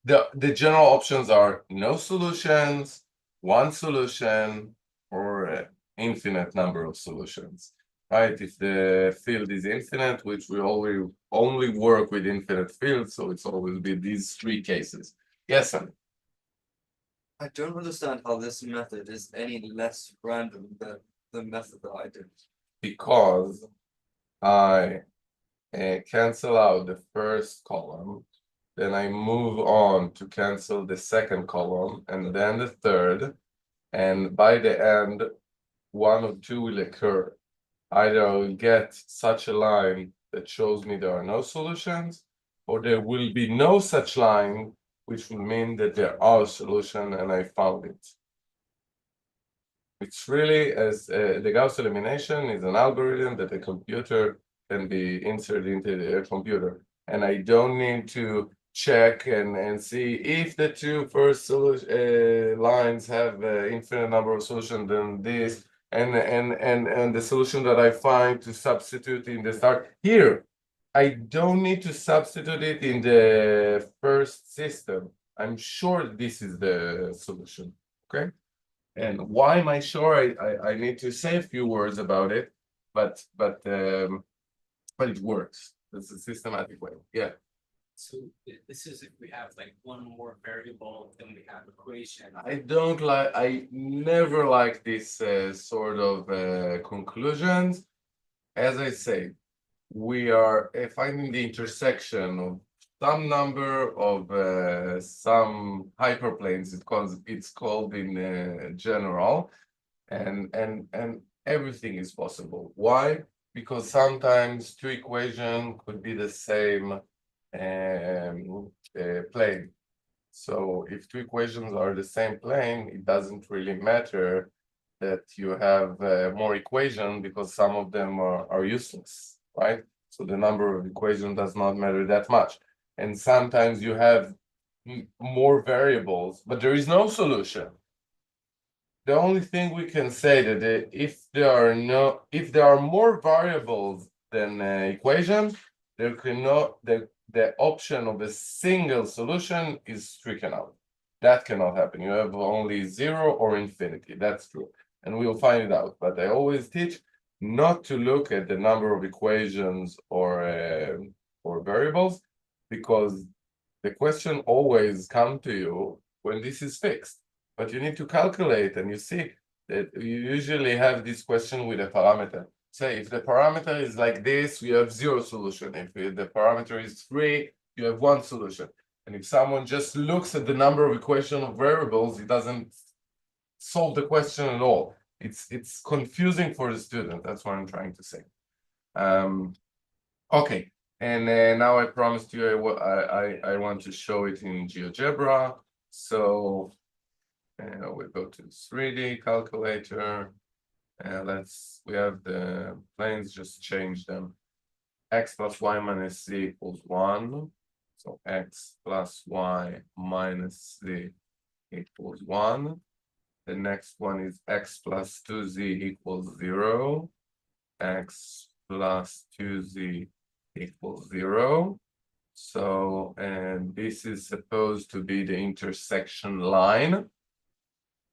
the general options are no solutions, one solution, or infinite number of solutions. Right? If the field is infinite, which we only work with infinite fields, so it's always be these three cases. Yes, Sam? I don't understand how this method is any less random than the method that I did. Because I cancel out the first column, then I move on to cancel the second column, and then the third, and by the end, one of two will occur. Either I will get such a line that shows me there are no solutions, or there will be no such line, which will mean that there are solutions and I found it. It's really as the Gauss elimination is an algorithm that a computer can be inserted into the computer, and I don't need to check and see if the two first lines have infinite number of solutions, then this and the solution that I find to substitute in the start here. I don't need to substitute it in the first system. I'm sure this is the solution, okay? And why am I sure? I need to say a few words about it, but it works. It's a systematic way. Yeah. So this is if we have like one more variable, then we have equation. I never like this sort of conclusions. As I say, we are finding the intersection of some number of some hyperplanes. It's called in general, and everything is possible. Why? Because sometimes two equations could be the same plane. So if two equations are the same plane, it doesn't really matter that you have more equation because some of them are useless, right? So the number of equations does not matter that much. And sometimes you have more variables, but there is no solution. The only thing we can say that if there are more variables than equations, there cannot the option of a single solution is stricken out. That cannot happen. You have only 0 or infinity. That's true, and we'll find it out. But I always teach not to look at the number of equations or variables, because the question always come to you when this is fixed. But you need to calculate, and you see that you usually have this question with a parameter. Say if the parameter is like this, you have 0 solution. If the parameter is 3, you have 1 solution. And if someone just looks at the number of equation of variables, it doesn't solve the question at all. It's confusing for the student. That's what I'm trying to say. Okay, and now I promised you I want to show it in GeoGebra. So we go to 3D calculator, and we have the planes, just change them. X plus y minus z equals 1. So x plus y minus z equals 1. The next one is x plus 2z equals 0. X plus 2z equals 0. So, and this is supposed to be the intersection line.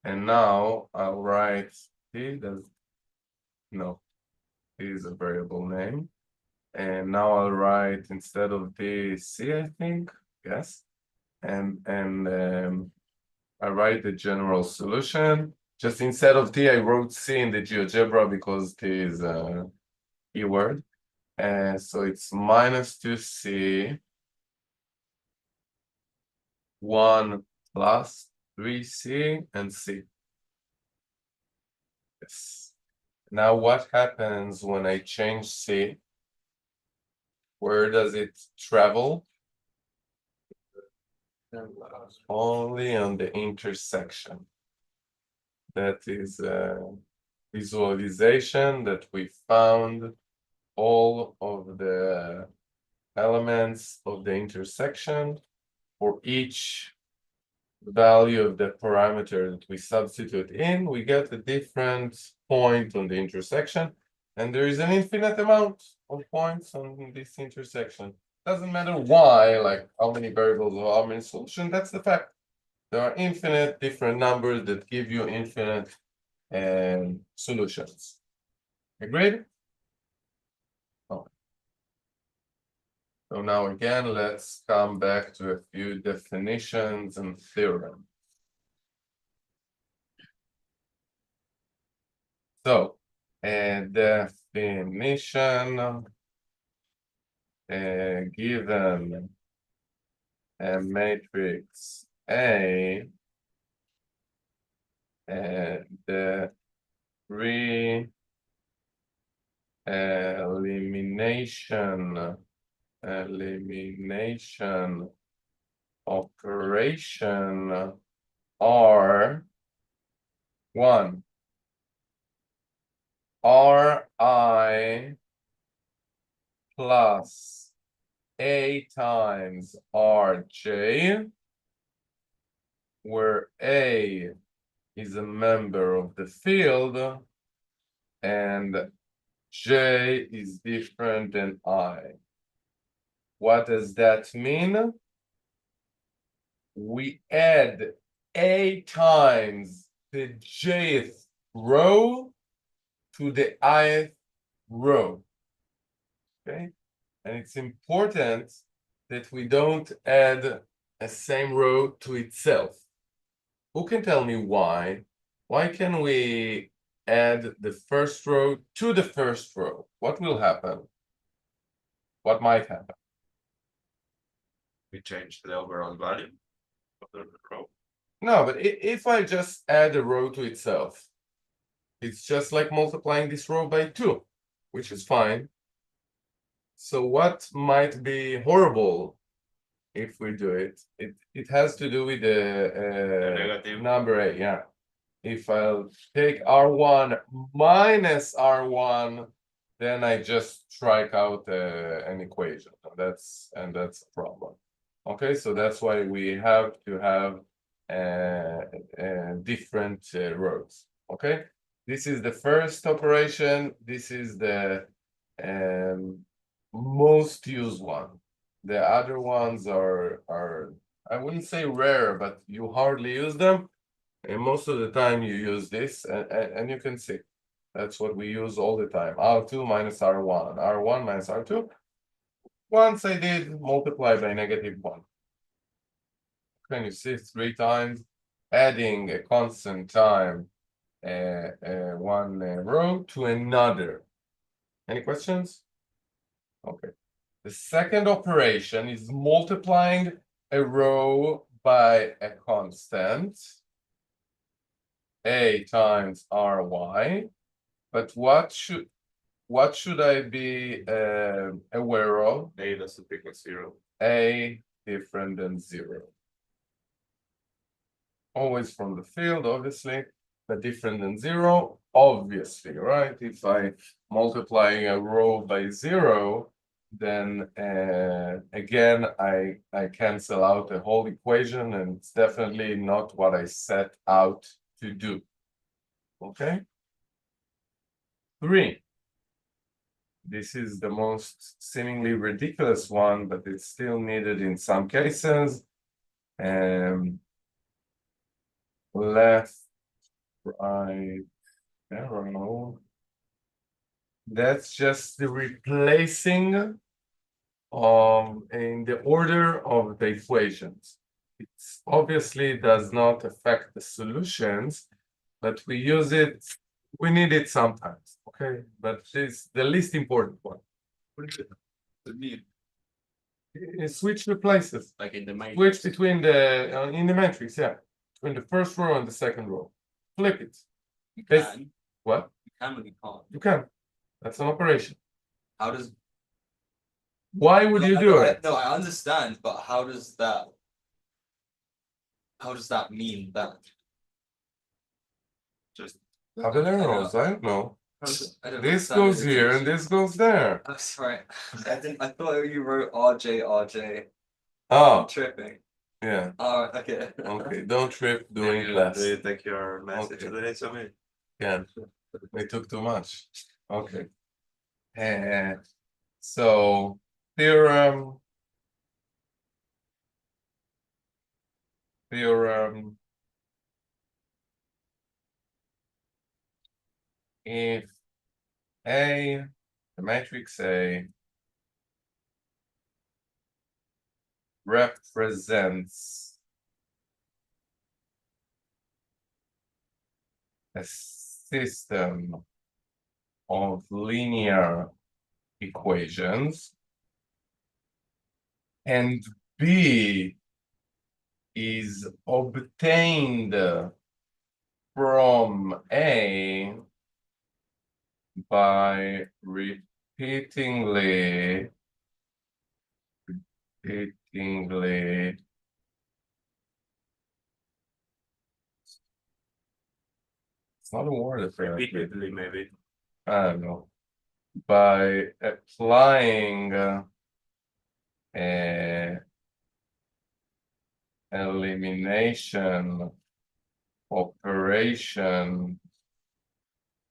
And now I'll write t, no, t is a variable name. And now I'll write, instead of the c, I think, yes. And I write the general solution. Just instead of t, I wrote c in the GeoGebra because t is a keyword. And so it's minus 2c 1 plus 3c and c. Yes. Now what happens when I change c? Where does it travel? Only on the intersection. That is a visualization that we found all of the elements of the intersection. For each value of the parameter that we substitute in, we get a different point on the intersection, and there is an infinite amount of points on this intersection. Doesn't matter why, like how many variables or how many solutions, that's the fact. There are infinite different numbers that give you infinite solutions. Agreed? Oh. So now again, let's come back to a few definitions and theorems. So, a definition given a matrix A, the elimination operation are 1. Ri plus A times Rj, where A is a member of the field and J is different than I. What does that mean? we add A times the jth row to the ith row. Okay, and it's important that we don't add a same row to itself. Who can tell me why? Why can we add the first row to the first row? What will happen? What might happen? We change the overall value of the row. No, but if I just add a row to itself, it's just like multiplying this row by 2, which is fine. So what might be horrible if we do it? It has to do with the negative. number 8, yeah. If I'll take R1 minus R1, then I just strike out an equation. That's a problem. Okay, so that's why we have to have different rows. Okay, this is the first operation. This is the most used one. The other ones are I wouldn't say rare, but you hardly use them. And most of the time you use this, and you can see that's what we use all the time. R2 minus R1, R1 minus R2. Once I did multiply by -1. Can you see 3 times adding a constant time one row to another? Any questions? Okay. The second operation is multiplying a row by a constant. A times Ry, but what should I be aware of? A doesn't equal 0. A different than 0. Always from the field, obviously, but different than 0, obviously, right? If I multiply a row by 0, then again I cancel out the whole equation, and it's definitely not what I set out to do. Okay. 3. This is the most seemingly ridiculous one, but it's still needed in some cases. Left, right, arrow. That's just the replacing in the order of the equations. It obviously does not affect the solutions, but we use it, we need it sometimes, okay? But it's the least important one. What is it? The need, Switch the places. like in the main. Switch between the in the matrix, yeah, between the first row and the second row. Flip it. You It's- can, What? you can, but you can't. You can. That's an operation. How does? Why would you do it? No, I understand, but how does that mean that? Just Double arrows, I don't know. I don't This understand goes it. here and this goes there. Oh, sorry. I thought you wrote RJ. Oh, I'm tripping. yeah. Oh, okay. Okay, don't trip doing maybe class. they take your message Okay. today, so me. Yeah, they took too much. Okay. So theorem. If A, the matrix A represents a system of linear equations, and B is obtained from A by repeatedly it's not a word apparently. Repeatedly, maybe. I don't know. By applying elimination operation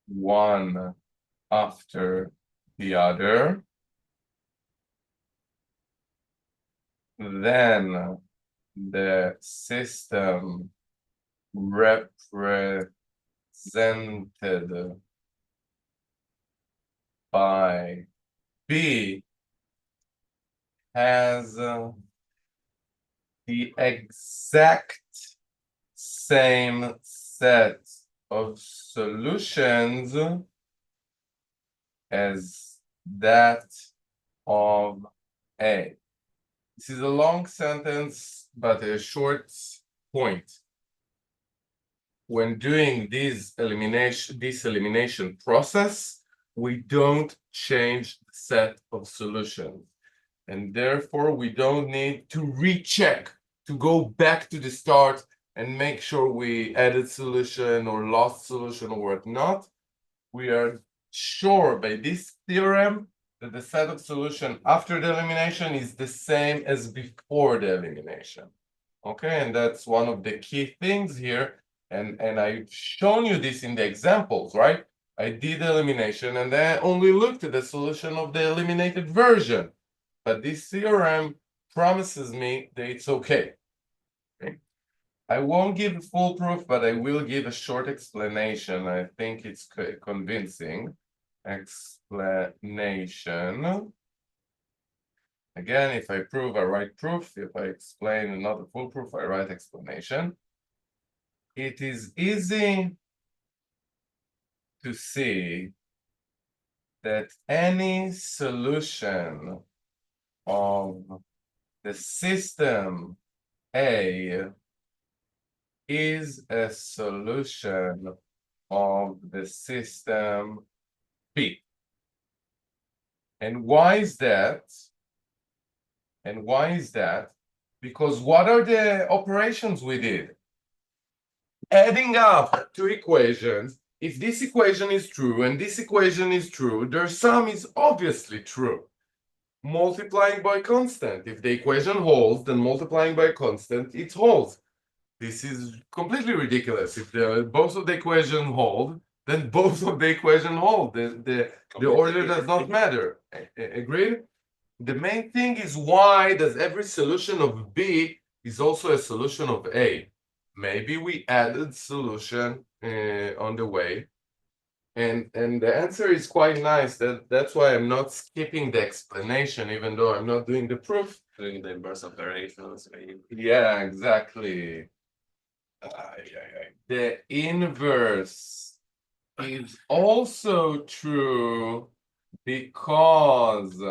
one after the other, then the system represented by B has the exact same set of solutions as that of A. This is a long sentence, but a short point. When doing this elimination process, we don't change the set of solutions. And therefore, we don't need to recheck, to go back to the start and make sure we added solution or lost solution or whatnot. We are sure by this theorem that the set of solution after the elimination is the same as before the elimination. Okay, and that's one of the key things here. And I've shown you this in the examples, right? I did elimination and then only looked at the solution of the eliminated version. But this theorem promises me that it's okay. Okay. I won't give a full proof, but I will give a short explanation. I think it's convincing. Explanation. Again, if I prove, I write proof. If I explain not a full proof, I write explanation. It is easy to see that any solution of the system A is a solution of the system B. And why is that? And why is that? Because what are the operations we did? Adding up two equations. If this equation is true and this equation is true, their sum is obviously true. Multiplying by constant. If the equation holds, then multiplying by constant, it holds. This is completely ridiculous. If both of the equations hold, then both of the equation hold. The order does not matter. Agreed? The main thing is why does every solution of B is also a solution of A? Maybe we added solution on the way. And the answer is quite nice. That's why I'm not skipping the explanation, even though I'm not doing the proof. Doing the inverse operations. Yeah, exactly. The inverse is also true because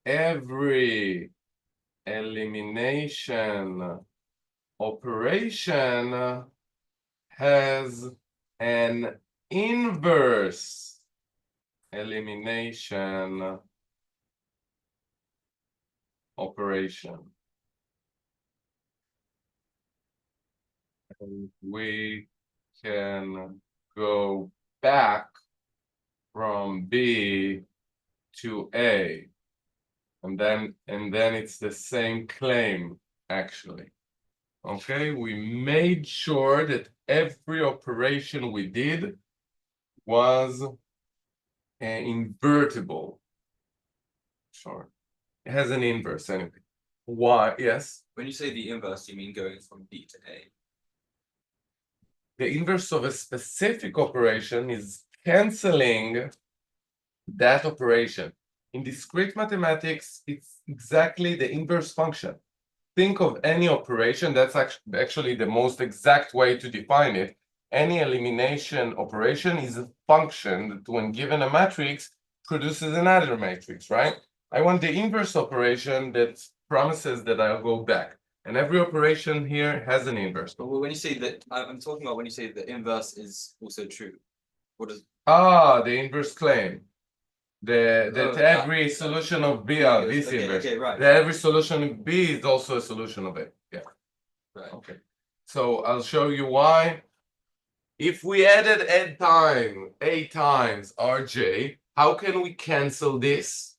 every elimination operation has an inverse elimination operation. And we can go back from B to A. And then it's the same claim, actually. Okay, we made sure that every operation we did was invertible. Sure. It has an inverse anyway. Why? Yes. When you say the inverse, you mean going from B to A. The inverse of a specific operation is canceling that operation. In discrete mathematics, it's exactly the inverse function. Think of any operation, that's actually the most exact way to define it. Any elimination operation is a function that when given a matrix produces another matrix, right? I want the inverse operation that promises that I'll go back. And every operation here has an inverse. But when you say that, I'm talking about when you say the inverse is also true. What does? The inverse claim. That Oh, every solution of B are this inverse. Okay, right. That every solution of B is also a solution of A. Yeah. Right. Okay. So I'll show you why. If we added A times Rj, how can we cancel this?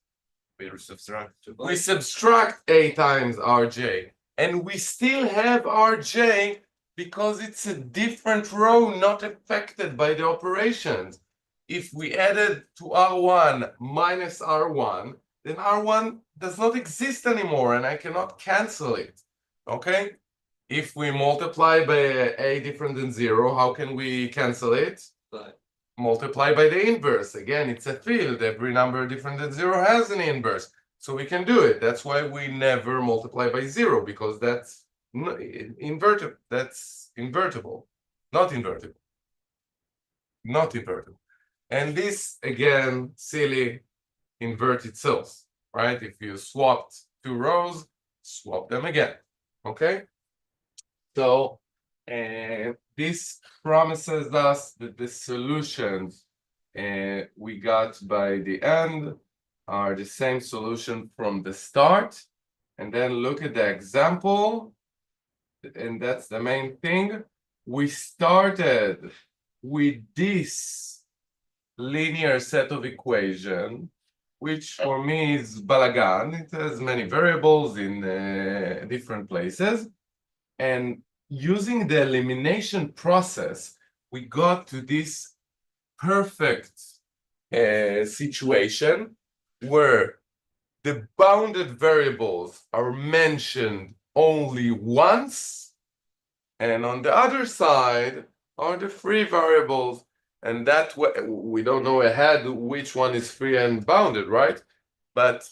We subtract. We subtract A times Rj, and we still have Rj because it's a different row not affected by the operations. If we added to R1 minus R1, then R1 does not exist anymore and I cannot cancel it. Okay? If we multiply by a different than 0, how can we cancel it? But Multiply by the inverse. Again, it's a field. Every number different than 0 has an inverse. So we can do it. That's why we never multiply by 0, because that's invertible. That's invertible. Not invertible. Not invertible. And this, again, silly inverted cells, right? If you swapped 2 rows, swap them again. Okay? So this promises us that the solutions we got by the end are the same solution from the start. And then look at the example, and that's the main thing. We started with this linear set of equation, which for me is balagan. It has many variables in different places. And using the elimination process, we got to this perfect situation where the bounded variables are mentioned only once, and on the other side are the free variables. And that way, we don't know ahead which one is free and bounded, right? But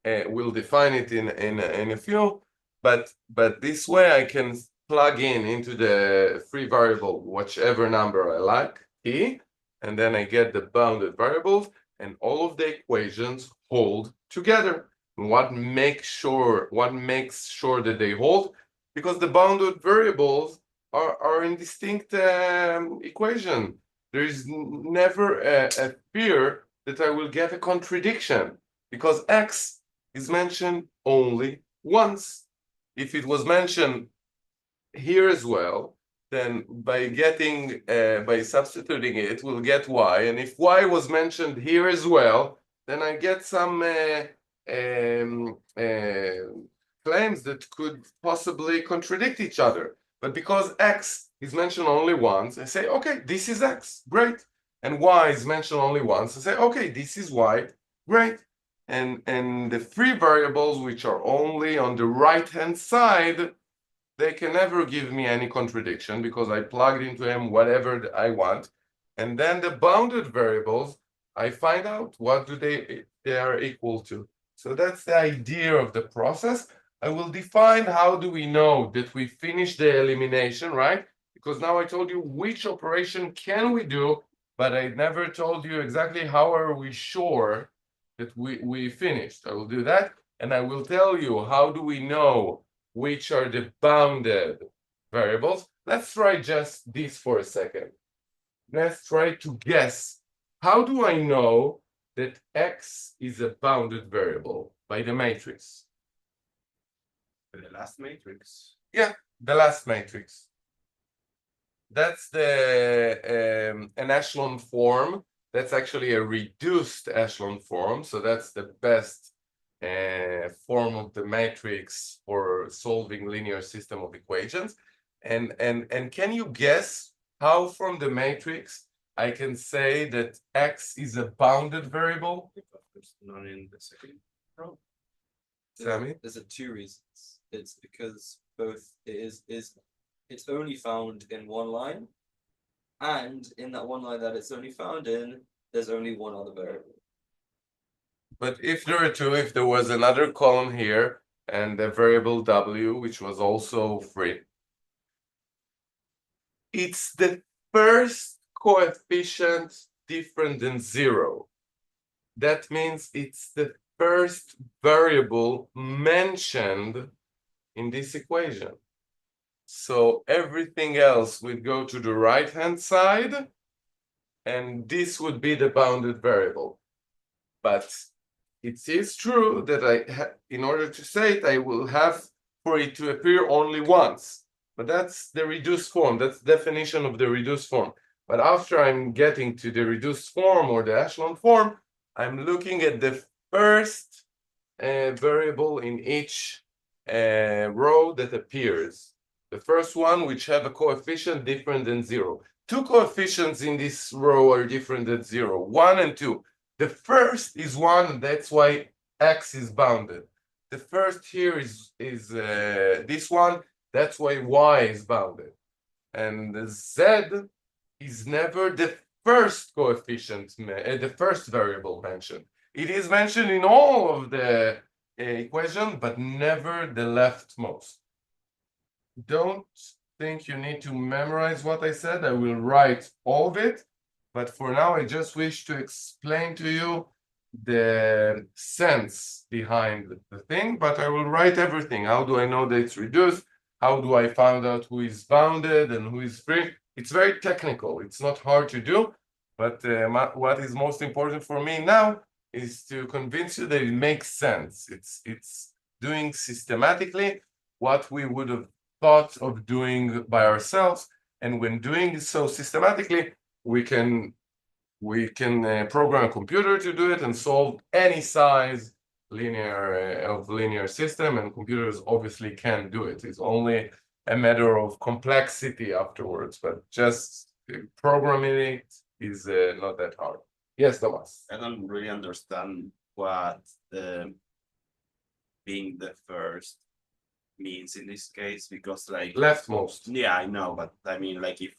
we'll define it in a few. But this way I can plug into the free variable whichever number I like, t, and then I get the bounded variables, and all of the equations hold together. And what makes sure that they hold? Because the bounded variables are in distinct equation. There is never a fear that I will get a contradiction, because x is mentioned only once. If it was mentioned here as well, then by substituting it, we'll get y. And if y was mentioned here as well, then I get some claims that could possibly contradict each other. But because x is mentioned only once, I say, okay, this is x, great. And y is mentioned only once, I say, okay, this is y, great. And the free variables, which are only on the right-hand side, they can never give me any contradiction because I plugged into them whatever I want. And then the bounded variables, I find out what they are equal to. So that's the idea of the process. I will define how do we know that we finished the elimination, right? Because now I told you which operation can we do, but I never told you exactly how are we sure that we finished. I will do that, and I will tell you how do we know which are the bounded variables. Let's try just this for a second. Let's try to guess. How do I know that x is a bounded variable by the matrix? The last matrix. Yeah, the last matrix. That's the an echelon form. That's actually a reduced echelon form. So that's the best form of the matrix for solving linear system of equations. And can you guess how from the matrix I can say that x is a bounded variable? There's none in the second row. Sammy? there's two reasons. It's because both it's only found in one line, and in that one line that it's only found in, there's only one other variable. But if there are two, if there was another column here and the variable w, which was also free, it's the first coefficient different than 0. That means it's the first variable mentioned in this equation. So everything else would go to the right-hand side, and this would be the bounded variable. But it is true that in order to say it, I will have for it to appear only once. But that's the reduced form. That's the definition of the reduced form. But after I'm getting to the reduced form or the echelon form, I'm looking at the first variable in each row that appears. The first one, which have a coefficient different than 0. Two coefficients in this row are different than 0, 1 and 2. The first is 1, and that's why x is bounded. the first here is this one, that's why y is bounded. And the z is never the first coefficient, the first variable mentioned. It is mentioned in all of the equation, but never the leftmost. Don't think you need to memorize what I said. I will write all of it, but for now I just wish to explain to you the sense behind the thing, but I will write everything. How do I know that it's reduced? How do I find out who is bounded and who is free? It's very technical. It's not hard to do, but what is most important for me now is to convince you that it makes sense. It's doing systematically what we would have thought of doing by ourselves, and when doing so systematically, we can program a computer to do it and solve any size linear system, and computers obviously can do it. It's only a matter of complexity afterwards, but just programming it is not that hard. Yes, Thomas. I don't really understand what being the first means in this case, because like Leftmost. yeah, I know, but I mean like if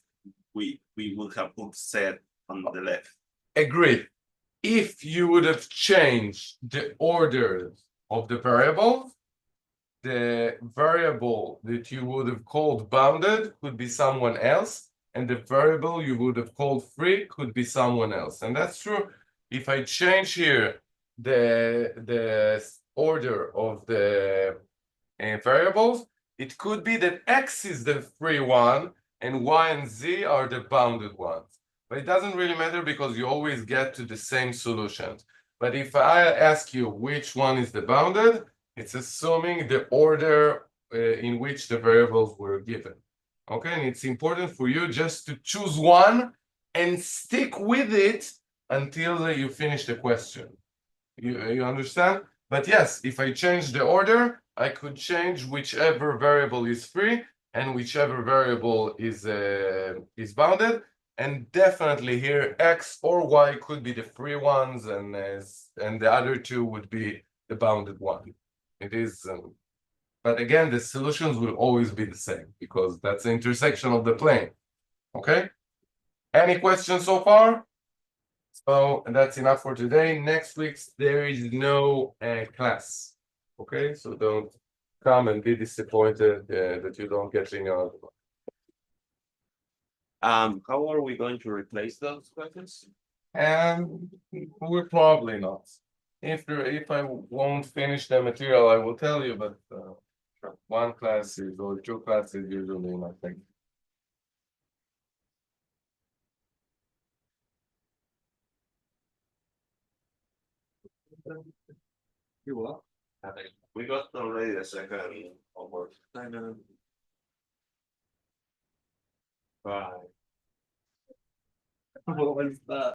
we would have put Z on the left. Agree. If you would have changed the order of the variables, the variable that you would have called bounded could be someone else, and the variable you would have called free could be someone else. And that's true. If I change here the order of the variables, it could be that x is the free one and y and z are the bounded ones. But it doesn't really matter because you always get to the same solutions. But if I ask you which one is the bounded, it's assuming the order in which the variables were given. Okay, and it's important for you just to choose one and stick with it until you finish the question. You understand? But yes, if I change the order, I could change whichever variable is free and whichever variable is bounded. And definitely here, x or y could be the free ones, and the other two would be the bounded one. It is, but again, the solutions will always be the same because that's the intersection of the plane. Okay? Any questions so far? So that's enough for today. Next week there is no class. Okay, so don't come and be disappointed that you don't get any other. How are we going to replace those questions? And we're probably not. If I won't finish the material, I will tell you, but one class is or two classes usually nothing. You what? We got already the second homework. I know. Bye. What was that?